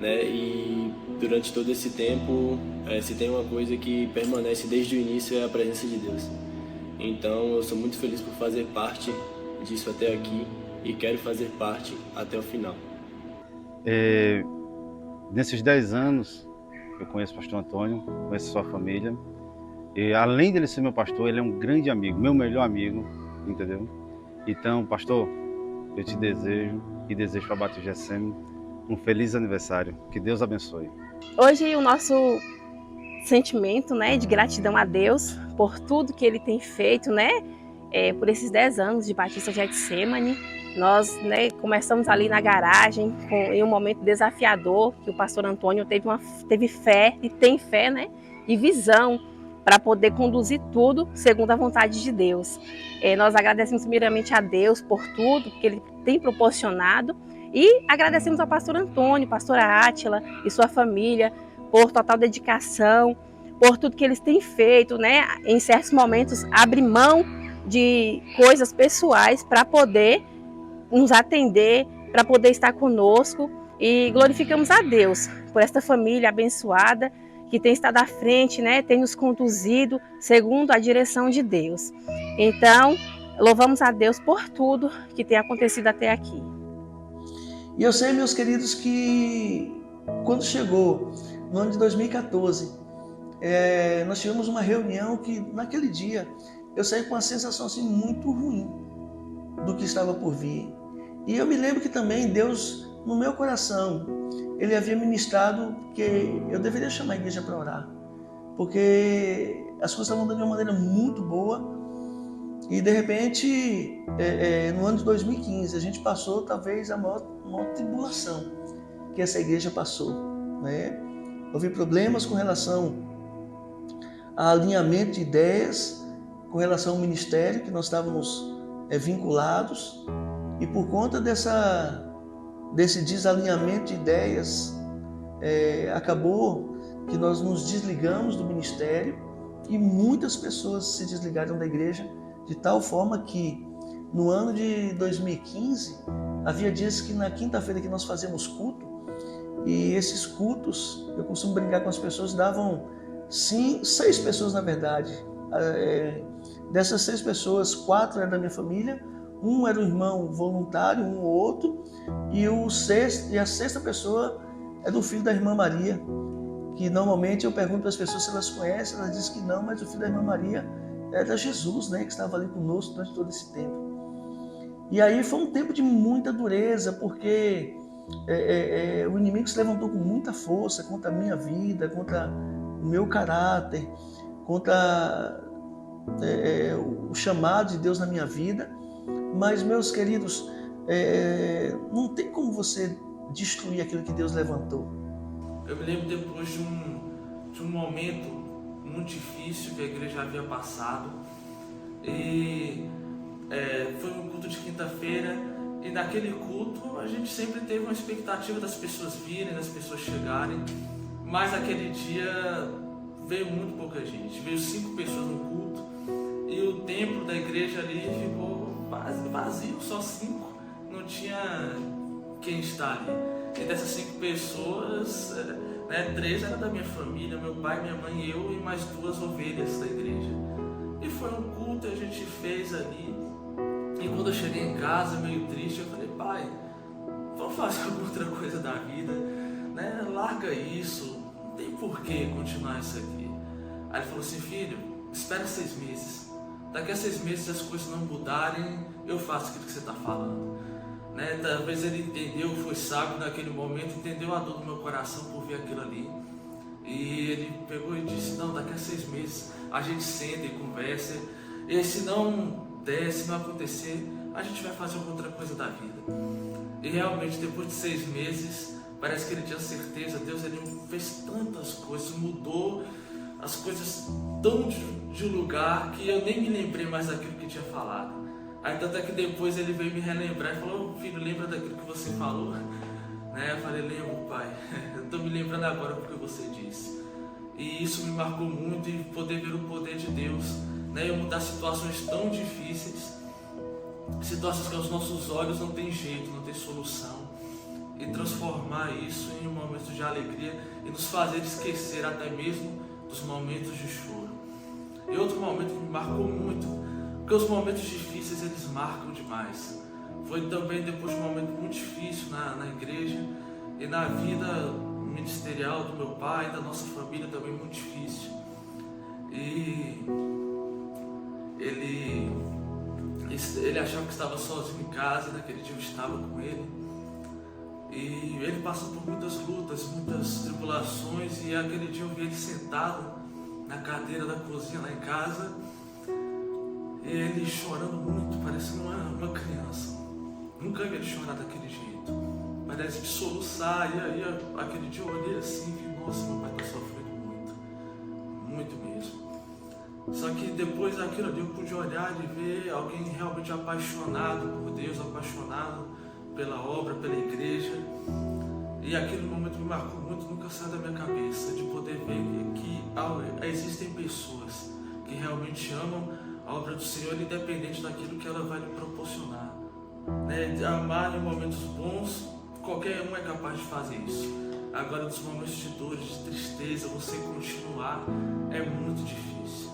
E durante todo esse tempo, se tem uma coisa que permanece desde o início é a presença de Deus. Então eu sou muito feliz por fazer parte disso até aqui e quero fazer parte até o final. Nesses 10 anos, eu conheço o pastor Antônio, conheço sua família. E além dele ser meu pastor, ele é um grande amigo, meu melhor amigo, entendeu? Então, pastor, eu te desejo e desejo para a Batista Getsemane um feliz aniversário. Que Deus abençoe. Hoje o nosso sentimento, né, de gratidão a Deus por tudo que Ele tem feito, né, por esses 10 anos de Batista Getsemane. Nós, né, começamos ali na garagem em um momento desafiador, que o pastor Antônio teve fé e tem fé, né, e visão para poder conduzir tudo segundo a vontade de Deus. Nós agradecemos primeiramente a Deus por tudo que Ele tem proporcionado e agradecemos ao pastor Antônio, pastora Átila e sua família por total dedicação, por tudo que eles têm feito, né, em certos momentos abrir mão de coisas pessoais para poder nos atender, para poder estar conosco, e glorificamos a Deus por esta família abençoada que tem estado à frente, né, tem nos conduzido segundo a direção de Deus. Então, louvamos a Deus por tudo que tem acontecido até aqui. E eu sei, meus queridos, que quando chegou no ano de 2014, nós tivemos uma reunião que naquele dia eu saí com uma sensação assim, muito ruim do que estava por vir. E eu me lembro que também Deus, no meu coração, Ele havia ministrado que eu deveria chamar a igreja para orar, porque as coisas estavam andando de uma maneira muito boa e de repente, no ano de 2015, a gente passou talvez a maior tribulação que essa igreja passou, né? Houve problemas com relação a alinhamento de ideias, com relação ao ministério que nós estávamos vinculados, e por conta desse desalinhamento de ideias, acabou que nós nos desligamos do ministério e muitas pessoas se desligaram da igreja, de tal forma que no ano de 2015 havia dias que na quinta-feira que nós fazíamos culto, e esses cultos, eu costumo brincar com as pessoas, davam 6 pessoas na verdade. Dessas 6 pessoas, 4 eram da minha família, um era um irmão voluntário, um ou outro, e a 6ª pessoa é do filho da irmã Maria, que normalmente eu pergunto para as pessoas se elas conhecem, elas dizem que não, mas o filho da irmã Maria era Jesus, né, que estava ali conosco durante todo esse tempo. E aí foi um tempo de muita dureza, porque o inimigo se levantou com muita força contra a minha vida, contra o meu caráter, contra o chamado de Deus na minha vida. Mas, meus queridos, não tem como você destruir aquilo que Deus levantou. Eu me lembro depois de um momento muito difícil que a igreja havia passado, e foi um culto de quinta-feira, e naquele culto a gente sempre teve uma expectativa das pessoas virem, das pessoas chegarem, mas naquele dia veio muito pouca gente, veio 5 pessoas no culto, e o templo da igreja ali ficou vazio, só 5, não tinha quem está ali. E dessas 5 pessoas, 3 eram da minha família, meu pai, minha mãe, eu e mais 2 ovelhas da igreja. E foi um culto que a gente fez ali, e quando eu cheguei em casa, meio triste, eu falei, pai, vamos fazer alguma outra coisa da vida, né? Larga isso, não tem por que continuar isso aqui. Aí ele falou assim, filho, espera 6 meses. Daqui a 6 meses, se as coisas não mudarem, eu faço aquilo que você está falando. Né? Talvez ele entendeu, foi sábio naquele momento, entendeu a dor do meu coração por ver aquilo ali. E ele pegou e disse, não, daqui a 6 meses a gente senta e conversa. E se não der, se não acontecer, a gente vai fazer alguma outra coisa da vida. E realmente, depois de 6 meses, parece que ele tinha certeza, Deus ele fez tantas coisas, mudou as coisas tão de lugar que eu nem me lembrei mais daquilo que tinha falado. Aí tanto é que depois ele veio me relembrar e falou, filho, lembra daquilo que você falou? Né? Eu falei, lembro, pai, eu estou me lembrando agora porque você disse. E isso me marcou muito, e poder ver o poder de Deus, né? Eu mudar situações tão difíceis, situações que aos nossos olhos não tem jeito, não tem solução, e transformar isso em momentos de alegria e nos fazer esquecer até mesmo dos momentos de choro. E outro momento que me marcou muito, porque os momentos difíceis eles marcam demais. Foi também depois de um momento muito difícil na igreja e na vida ministerial do meu pai, da nossa família também muito difícil. E ele achava que estava sozinho em casa, e naquele dia eu estava com ele. E ele passou por muitas lutas, muitas tribulações, e aquele dia eu vi ele sentado na cadeira da cozinha lá em casa, e ele chorando muito, parecendo uma criança. Nunca vi ele chorar daquele jeito, parece de soluçar. E aí aquele dia eu olhei assim e vi, nossa, meu pai está sofrendo muito, muito mesmo. Só que depois daquilo ali eu pude olhar e ver alguém realmente apaixonado por Deus, apaixonado pela obra, pela igreja. E aquele momento me marcou muito, nunca sai da minha cabeça, de poder ver que existem pessoas que realmente amam a obra do Senhor, independente daquilo que ela vai lhe proporcionar. Né? Amar em momentos bons, qualquer um é capaz de fazer isso. Agora, nos momentos de dor, de tristeza, você continuar é muito difícil.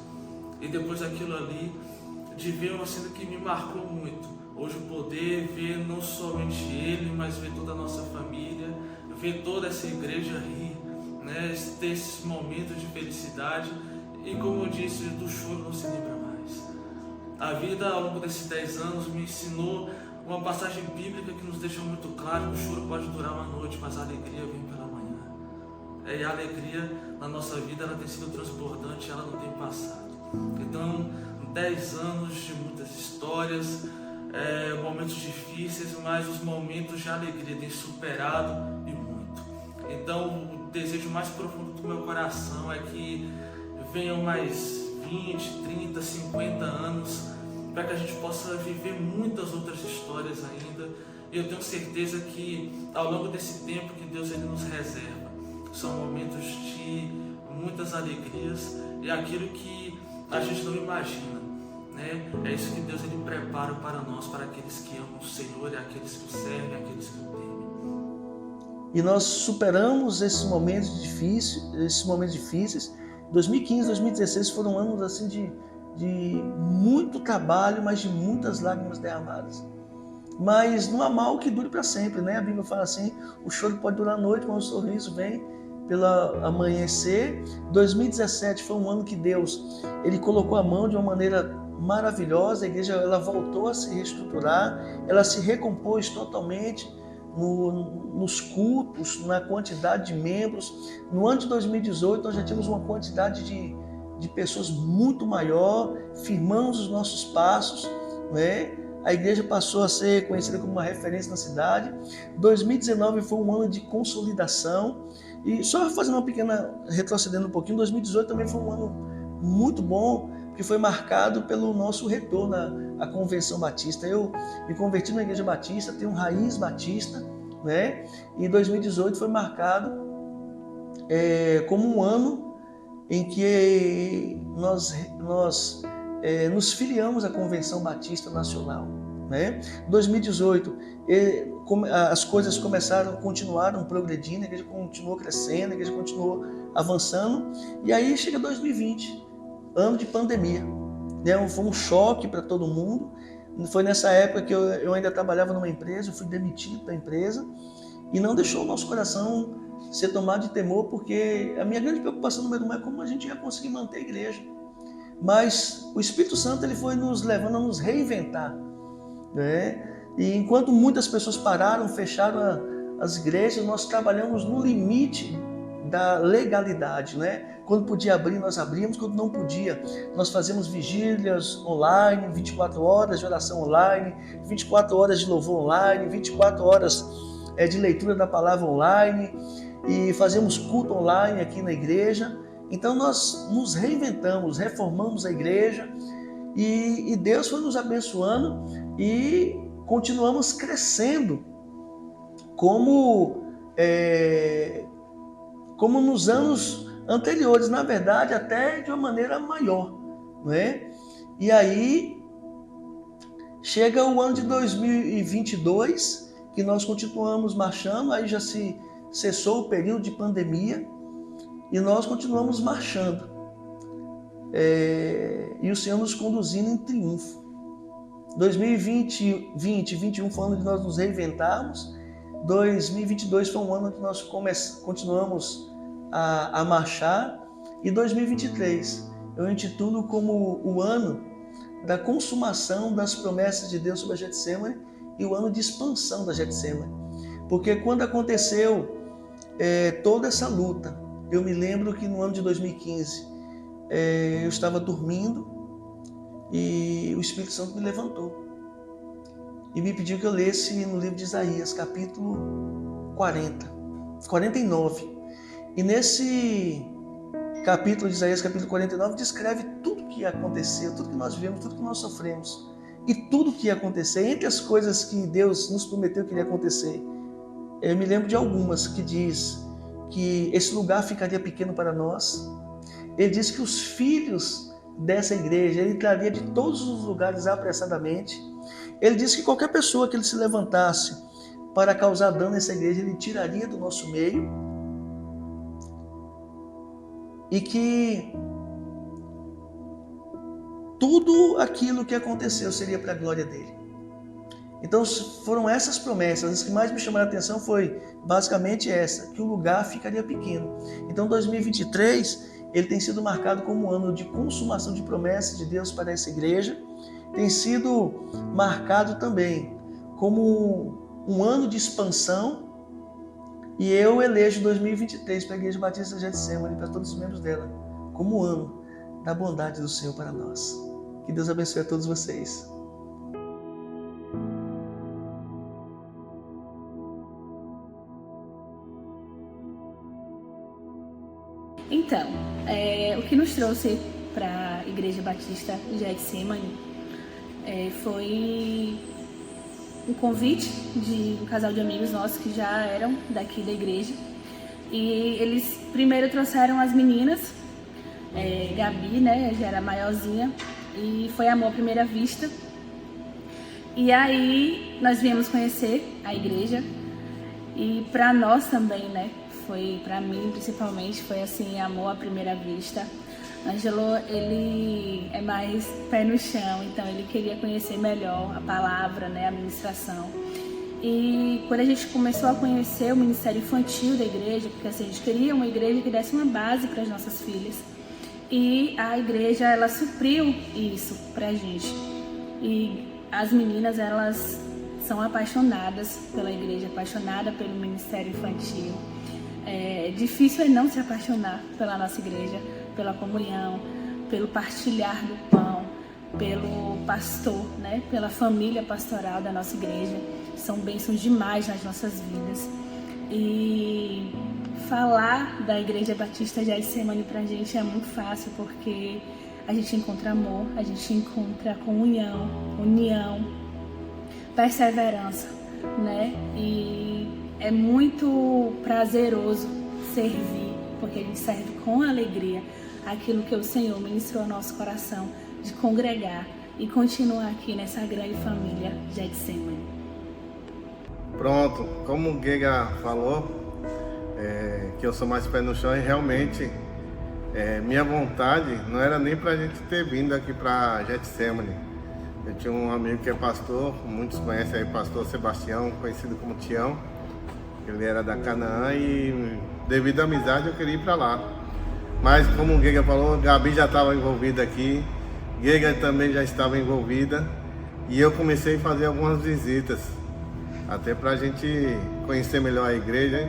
E depois daquilo ali, de ver uma cena que me marcou muito. Hoje o poder ver não somente ele, mas ver toda a nossa família, ver toda essa igreja rir, né? Ter esses momentos de felicidade. E como eu disse, do choro não se lembra mais. A vida ao longo desses 10 anos me ensinou uma passagem bíblica que nos deixa muito claro que o choro pode durar uma noite, mas a alegria vem pela manhã. E a alegria na nossa vida ela tem sido transbordante, ela não tem passado. Então, 10 anos de muitas histórias, momentos difíceis, mas os momentos de alegria têm superado e muito. Então, o desejo mais profundo do meu coração é que venham mais 20, 30, 50 anos para que a gente possa viver muitas outras histórias ainda. E eu tenho certeza que ao longo desse tempo que Deus ele nos reserva, são momentos de muitas alegrias e aquilo que a gente não imagina, né? É isso que Deus ele prepara para nós, para aqueles que amam o Senhor, e aqueles que o servem, aqueles que o temem. E nós superamos esses momentos difíceis. 2015, 2016 foram anos assim de muito trabalho, mas de muitas lágrimas derramadas. Mas não há mal que dure para sempre, né? A Bíblia fala assim, o choro pode durar a noite, mas o sorriso vem pelo amanhecer. 2017 foi um ano que Deus ele colocou a mão de uma maneira maravilhosa. A igreja ela voltou a se reestruturar, ela se recompôs totalmente nos cultos, na quantidade de membros. No ano de 2018 nós já tínhamos uma quantidade de pessoas muito maior, firmamos os nossos passos, né? A igreja passou a ser conhecida como uma referência na cidade. 2019 foi um ano de consolidação. E só fazendo uma pequena, retrocedendo um pouquinho, 2018 também foi um ano muito bom, que foi marcado pelo nosso retorno à Convenção Batista. Eu me converti na Igreja Batista, tenho raiz batista, né? E 2018 foi marcado como um ano em que nós nos filiamos à Convenção Batista Nacional, né? 2018 as coisas continuaram progredindo, a igreja continuou crescendo, a igreja continuou avançando, e aí chega 2020, ano de pandemia, né? Foi um choque para todo mundo. Foi nessa época que eu ainda trabalhava numa empresa, eu fui demitido da empresa e não deixou o nosso coração ser tomado de temor, porque a minha grande preocupação número 1 é como a gente ia conseguir manter a igreja. Mas o Espírito Santo ele foi nos levando a nos reinventar, né? E enquanto muitas pessoas pararam, fecharam as igrejas, nós trabalhamos no limite da legalidade, né? Quando podia abrir, nós abrimos. Quando não podia, nós fazemos vigílias online, 24 horas de oração online, 24 horas de louvor online, 24 horas de leitura da palavra online, e fazemos culto online aqui na igreja. Então nós nos reinventamos, reformamos a igreja, e Deus foi nos abençoando e continuamos crescendo como nos anos anteriores, na verdade até de uma maneira maior, não é? E aí chega o ano de 2022, que nós continuamos marchando, aí já se cessou o período de pandemia e nós continuamos marchando, e o Senhor nos conduzindo em triunfo. 2020 e 2021 foi um ano de nós nos reinventarmos. 2022 foi um ano que nós continuamos a marchar, e 2023 eu intitulo como o ano da consumação das promessas de Deus sobre a Getsemane e o ano de expansão da Getsemane, porque quando aconteceu toda essa luta, eu me lembro que no ano de 2015 eu estava dormindo e o Espírito Santo me levantou e me pediu que eu lesse no livro de Isaías, capítulo 49. E nesse capítulo de Isaías, capítulo 49, descreve tudo que aconteceu, tudo que nós vivemos, tudo que nós sofremos e tudo que ia acontecer. Entre as coisas que Deus nos prometeu que iria acontecer, eu me lembro de algumas, que diz que esse lugar ficaria pequeno para nós. Ele diz que os filhos dessa igreja ele traria de todos os lugares apressadamente. Ele disse que qualquer pessoa que ele se levantasse para causar dano nessa igreja, ele tiraria do nosso meio, e que tudo aquilo que aconteceu seria para a glória dele. Então foram essas promessas. As que mais me chamaram a atenção foi basicamente essa, que o lugar ficaria pequeno. Então 2023 ele tem sido marcado como um ano de consumação de promessas de Deus para essa igreja. Tem sido marcado também como um ano de expansão, e eu elejo 2023 para a Igreja Batista Getsemane, para todos os membros dela, como o ano da bondade do Senhor para nós. Que Deus abençoe a todos vocês. Então, o que nos trouxe para a Igreja Batista Getsemane foi um convite de um casal de amigos nossos que já eram daqui da igreja, e eles primeiro trouxeram as meninas, Gabi, né, já era maiorzinha, e foi amor à primeira vista. E aí nós viemos conhecer a igreja, e para nós também, né, foi, para mim principalmente, foi assim, amor à primeira vista. Ângelo, ele é mais pé no chão, então ele queria conhecer melhor a palavra, né, a ministração. E quando a gente começou a conhecer o ministério infantil da igreja, porque assim, a gente queria uma igreja que desse uma base para as nossas filhas, e a igreja, ela supriu isso pra gente. E as meninas, elas são apaixonadas pela igreja, apaixonadas pelo ministério infantil. Difícil é não se apaixonar pela nossa igreja, pela comunhão, pelo partilhar do pão, pelo pastor, né? Pela família pastoral da nossa igreja. São bênçãos demais nas nossas vidas. E falar da Igreja Batista Getsemane pra gente é muito fácil, porque a gente encontra amor, a gente encontra comunhão, união, perseverança, né? E é muito prazeroso servir, porque a gente serve com alegria aquilo que o Senhor ministrou ao nosso coração, de congregar e continuar aqui nessa grande família Getsemane. Pronto, como o Gega falou, que eu sou mais pé no chão, e realmente minha vontade não era nem para a gente ter vindo aqui para Getsemane, Eu tinha um amigo que é pastor, muitos conhecem aí o pastor Sebastião, conhecido como Tião. Ele era da Canaã e devido à amizade eu queria ir para lá. Mas como o Gega falou, Gabi já estava envolvida aqui, Gega também já estava envolvida e eu comecei a fazer algumas visitas, até para a gente conhecer melhor a igreja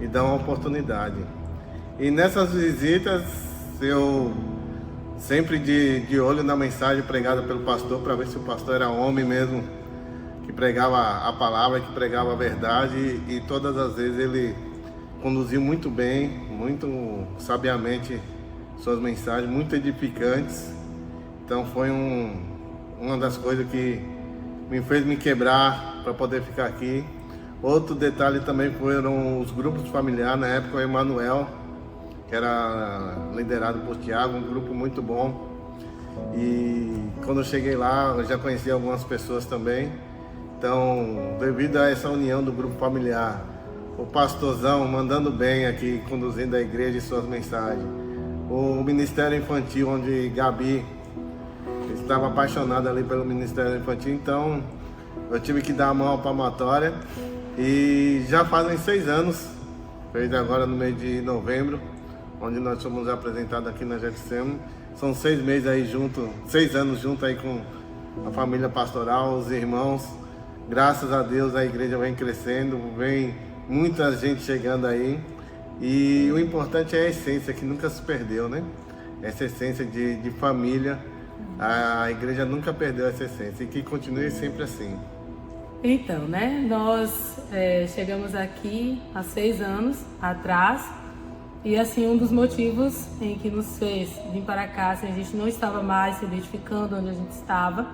e dar uma oportunidade. E nessas visitas eu sempre de olho na mensagem pregada pelo pastor, para ver se o pastor era homem mesmo, que pregava a palavra, que pregava a verdade, e todas as vezes ele conduziu muito bem, muito sabiamente suas mensagens, muito edificantes. Então foi uma das coisas que me fez me quebrar para poder ficar aqui. Outro detalhe também foram os grupos familiares, na época o Emanuel, que era liderado por Tiago, um grupo muito bom. E quando eu cheguei lá, eu já conheci algumas pessoas também. Então, devido a essa união do grupo familiar, o pastorzão mandando bem aqui, conduzindo a igreja e suas mensagens, o Ministério Infantil, onde Gabi estava apaixonada ali pelo Ministério Infantil, então eu tive que dar a mão à palmatória. E já fazem 6 anos, fez agora no mês de novembro, onde nós fomos apresentados aqui na Getsemane. São 6 meses aí junto, 6 anos junto aí com a família pastoral, os irmãos. Graças a Deus a igreja vem crescendo, vem muita gente chegando aí. E o importante é a essência, que nunca se perdeu, né? Essa essência de família, a igreja nunca perdeu essa essência e que continue sempre assim. Então, né, nós chegamos aqui há 6 anos atrás e assim um dos motivos em que nos fez vir para cá, assim, a gente não estava mais se identificando onde a gente estava,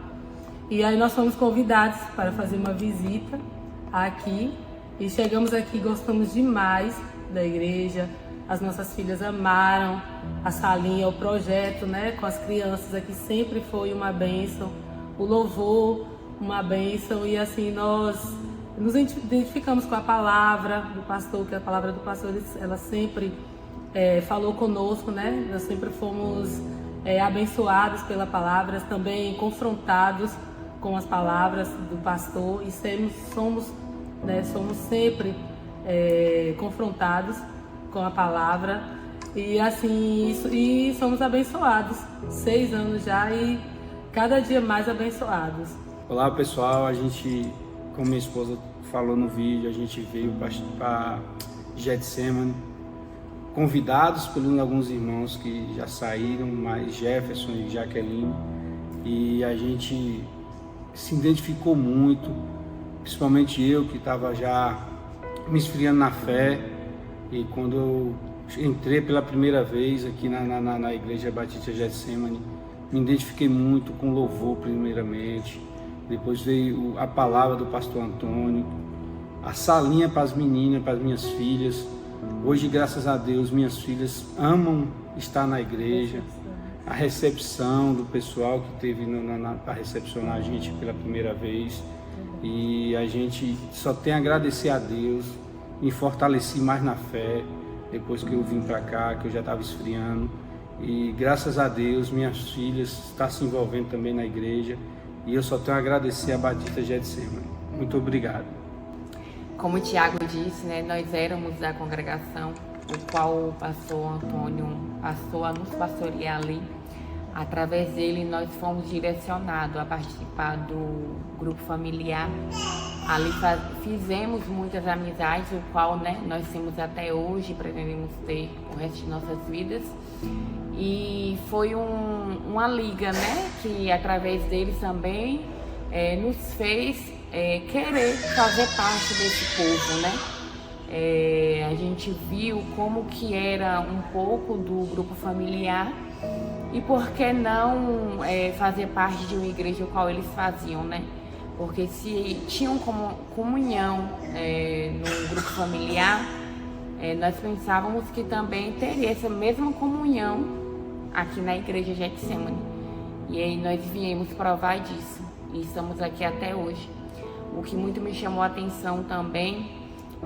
e aí nós fomos convidados para fazer uma visita aqui e chegamos aqui, gostamos demais da igreja, as nossas filhas amaram a salinha, o projeto, né, com as crianças aqui sempre foi uma bênção, o louvor, uma bênção, e assim nós nos identificamos com a palavra do pastor, que a palavra do pastor ela sempre falou conosco, né? Nós sempre fomos abençoados pela palavra, também confrontados com as palavras do pastor e somos sempre confrontados com a palavra e assim e somos abençoados 6 anos já e cada dia mais abençoados. Olá pessoal, a gente, como minha esposa falou no vídeo, a gente veio para Getsemane, convidados por alguns irmãos que já saíram, mais Jefferson e Jaqueline, e a gente se identificou muito, principalmente eu que estava já me esfriando na fé, e quando eu entrei pela primeira vez aqui na Igreja Batista Getsemane, me identifiquei muito com louvor primeiramente. Depois veio a palavra do pastor Antônio, a salinha para as meninas, para as minhas filhas. Hoje, graças a Deus, minhas filhas amam estar na igreja. A recepção do pessoal que teve para recepcionar a gente pela primeira vez. E a gente só tem a agradecer a Deus. Me fortaleci mais na fé depois que eu vim para cá, que eu já estava esfriando. E graças a Deus, minhas filhas estão se envolvendo também na igreja. E eu só tenho a agradecer a Batista Getsemane. Muito obrigado. Como o Tiago disse, né, nós éramos da congregação, o qual o pastor Antônio passou a nos pastorear ali. Através dele, nós fomos direcionados a participar do grupo familiar. Ali fizemos muitas amizades, o qual, né, nós temos até hoje, pretendemos ter o resto de nossas vidas. E foi uma liga, né, que através deles também nos fez querer fazer parte desse povo, né. A gente viu como que era um pouco do grupo familiar e por que não fazer parte de uma igreja o qual eles faziam, né. Porque se tinham como comunhão no grupo familiar, nós pensávamos que também teria essa mesma comunhão aqui na igreja Getsemane. E aí nós viemos provar disso e estamos aqui até hoje. O que muito me chamou a atenção também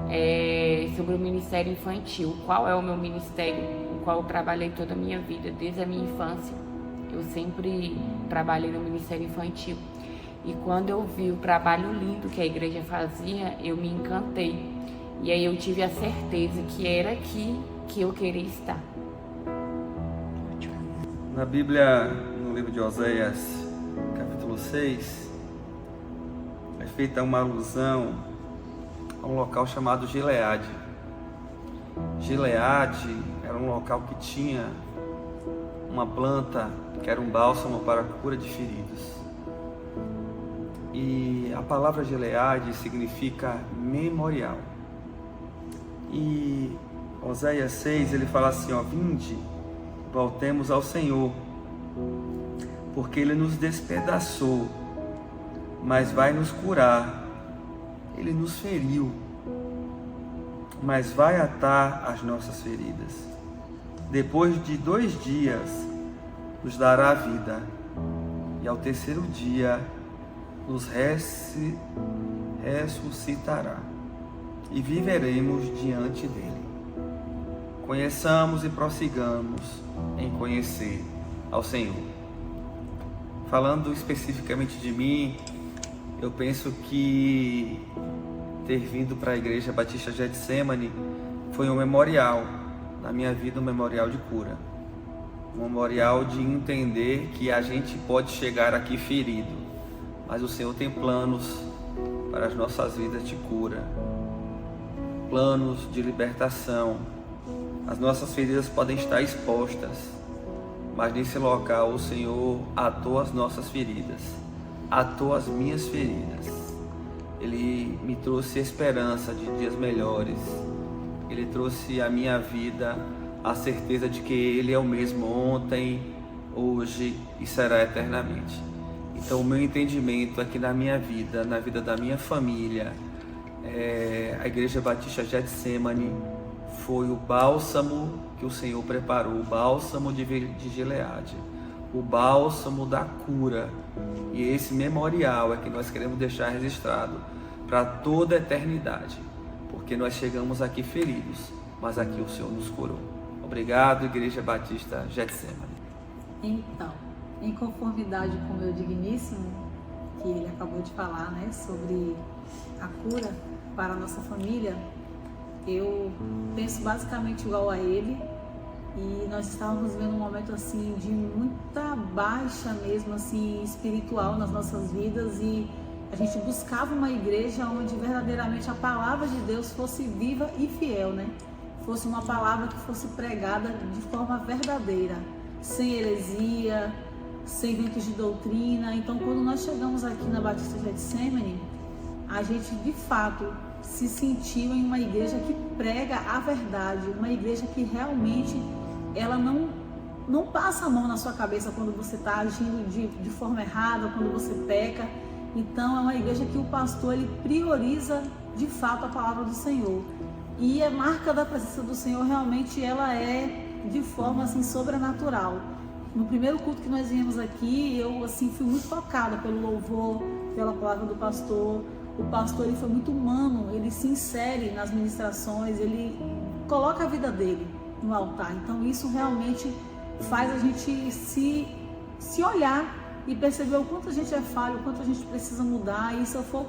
é sobre o Ministério Infantil. Qual é o meu ministério, o qual eu trabalhei toda a minha vida, desde a minha infância. Eu sempre trabalhei no Ministério Infantil. E quando eu vi o trabalho lindo que a igreja fazia, eu me encantei. E aí eu tive a certeza que era aqui que eu queria estar. Na Bíblia, no livro de Oséias, capítulo 6, é feita uma alusão a um local chamado Gileade. Gileade era um local que tinha uma planta que era um bálsamo para a cura de feridos. E a palavra Gileade significa memorial. E Oséias 6, ele fala assim, ó, vinde, voltemos ao Senhor, porque Ele nos despedaçou, mas vai nos curar. Ele nos feriu, mas vai atar as nossas feridas. Depois de 2 dias, nos dará vida, e ao 3º dia, nos ressuscitará, e viveremos diante dele. Conheçamos e prossigamos em conhecer ao Senhor. Falando especificamente de mim, eu penso que ter vindo para a Igreja Batista Getsemane foi um memorial na minha vida, um memorial de cura. Um memorial de entender que a gente pode chegar aqui ferido, mas o Senhor tem planos para as nossas vidas de cura, planos de libertação. As nossas feridas podem estar expostas, mas nesse local o Senhor atou as nossas feridas, atou as minhas feridas. Ele me trouxe esperança de dias melhores. Ele trouxe à minha vida a certeza de que Ele é o mesmo ontem, hoje e será eternamente. Então o meu entendimento é que na minha vida, na vida da minha família, a Igreja Batista Getsemane foi o bálsamo que o Senhor preparou, o bálsamo de Gileade, o bálsamo da cura. E esse memorial é que nós queremos deixar registrado para toda a eternidade, porque nós chegamos aqui feridos, mas aqui o Senhor nos curou. Obrigado, Igreja Batista Getsemane. Então, em conformidade com o meu digníssimo, que ele acabou de falar, né, sobre a cura para a nossa família, eu penso basicamente igual a ele, e nós estávamos vivendo um momento assim de muita baixa mesmo assim espiritual nas nossas vidas, e a gente buscava uma igreja onde verdadeiramente a palavra de Deus fosse viva e fiel, né? Fosse uma palavra que fosse pregada de forma verdadeira, sem heresia, sem ventos de doutrina. Então, quando nós chegamos aqui na Batista Getsemane, a gente de fato se sentiu em uma igreja que prega a verdade, uma igreja que realmente ela não passa a mão na sua cabeça quando você está agindo de forma errada, quando você peca. Então é uma igreja que o pastor ele prioriza de fato a palavra do Senhor. E a marca da presença do Senhor realmente ela é de forma assim sobrenatural. No primeiro culto que nós viemos aqui, eu assim fui muito tocada pelo louvor, pela palavra do pastor. O pastor ele foi muito humano, ele se insere nas ministrações, ele coloca a vida dele no altar. Então isso realmente faz a gente se olhar e perceber o quanto a gente é falho, o quanto a gente precisa mudar. E se eu for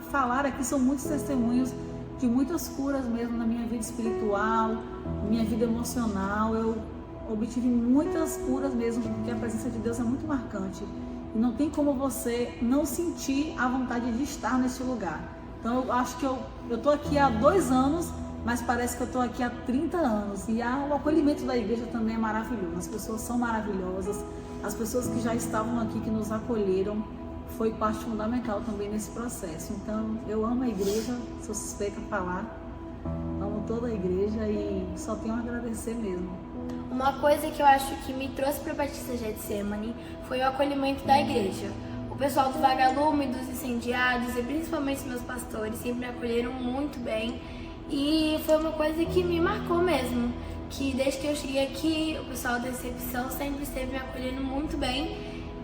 falar aqui, são muitos testemunhos de muitas curas mesmo na minha vida espiritual, minha vida emocional. Eu obtive muitas curas mesmo, porque a presença de Deus é muito marcante. E não tem como você não sentir a vontade de estar nesse lugar. Então eu acho que eu estou aqui há 2 anos, mas parece que eu estou aqui há 30 anos. E o acolhimento da igreja também é maravilhoso. As pessoas são maravilhosas. As pessoas que já estavam aqui, que nos acolheram, foi parte fundamental também nesse processo. Então eu amo a igreja, sou suspeita a falar. Amo toda a igreja e só tenho a agradecer mesmo. Uma coisa que eu acho que me trouxe para a Batista Getsemane foi o acolhimento da igreja. O pessoal do Vagalume, dos Incendiados e principalmente os meus pastores sempre me acolheram muito bem. E foi uma coisa que me marcou mesmo, que desde que eu cheguei aqui, o pessoal da recepção sempre esteve me acolhendo muito bem.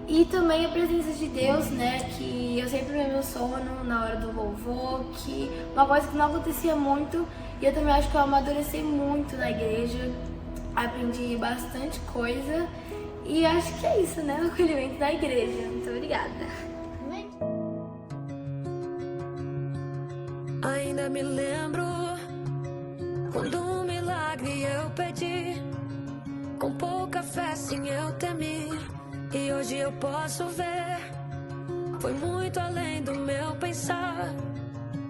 E também a presença de Deus, né, que eu sempre vi meu sono na hora do louvor, que uma coisa que não acontecia muito. E eu também acho que eu amadureci muito na igreja, aprendi bastante coisa. E acho que é isso, né, o acolhimento da igreja. Muito obrigada. Ainda me lembro quando um milagre eu pedi, com pouca fé sim eu temi, e hoje eu posso ver, foi muito além do meu pensar.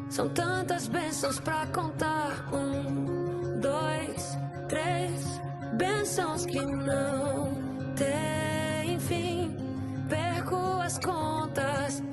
São tantas bênçãos pra contar. 1, 2, 3, bênçãos que não tem fim. Perco as contas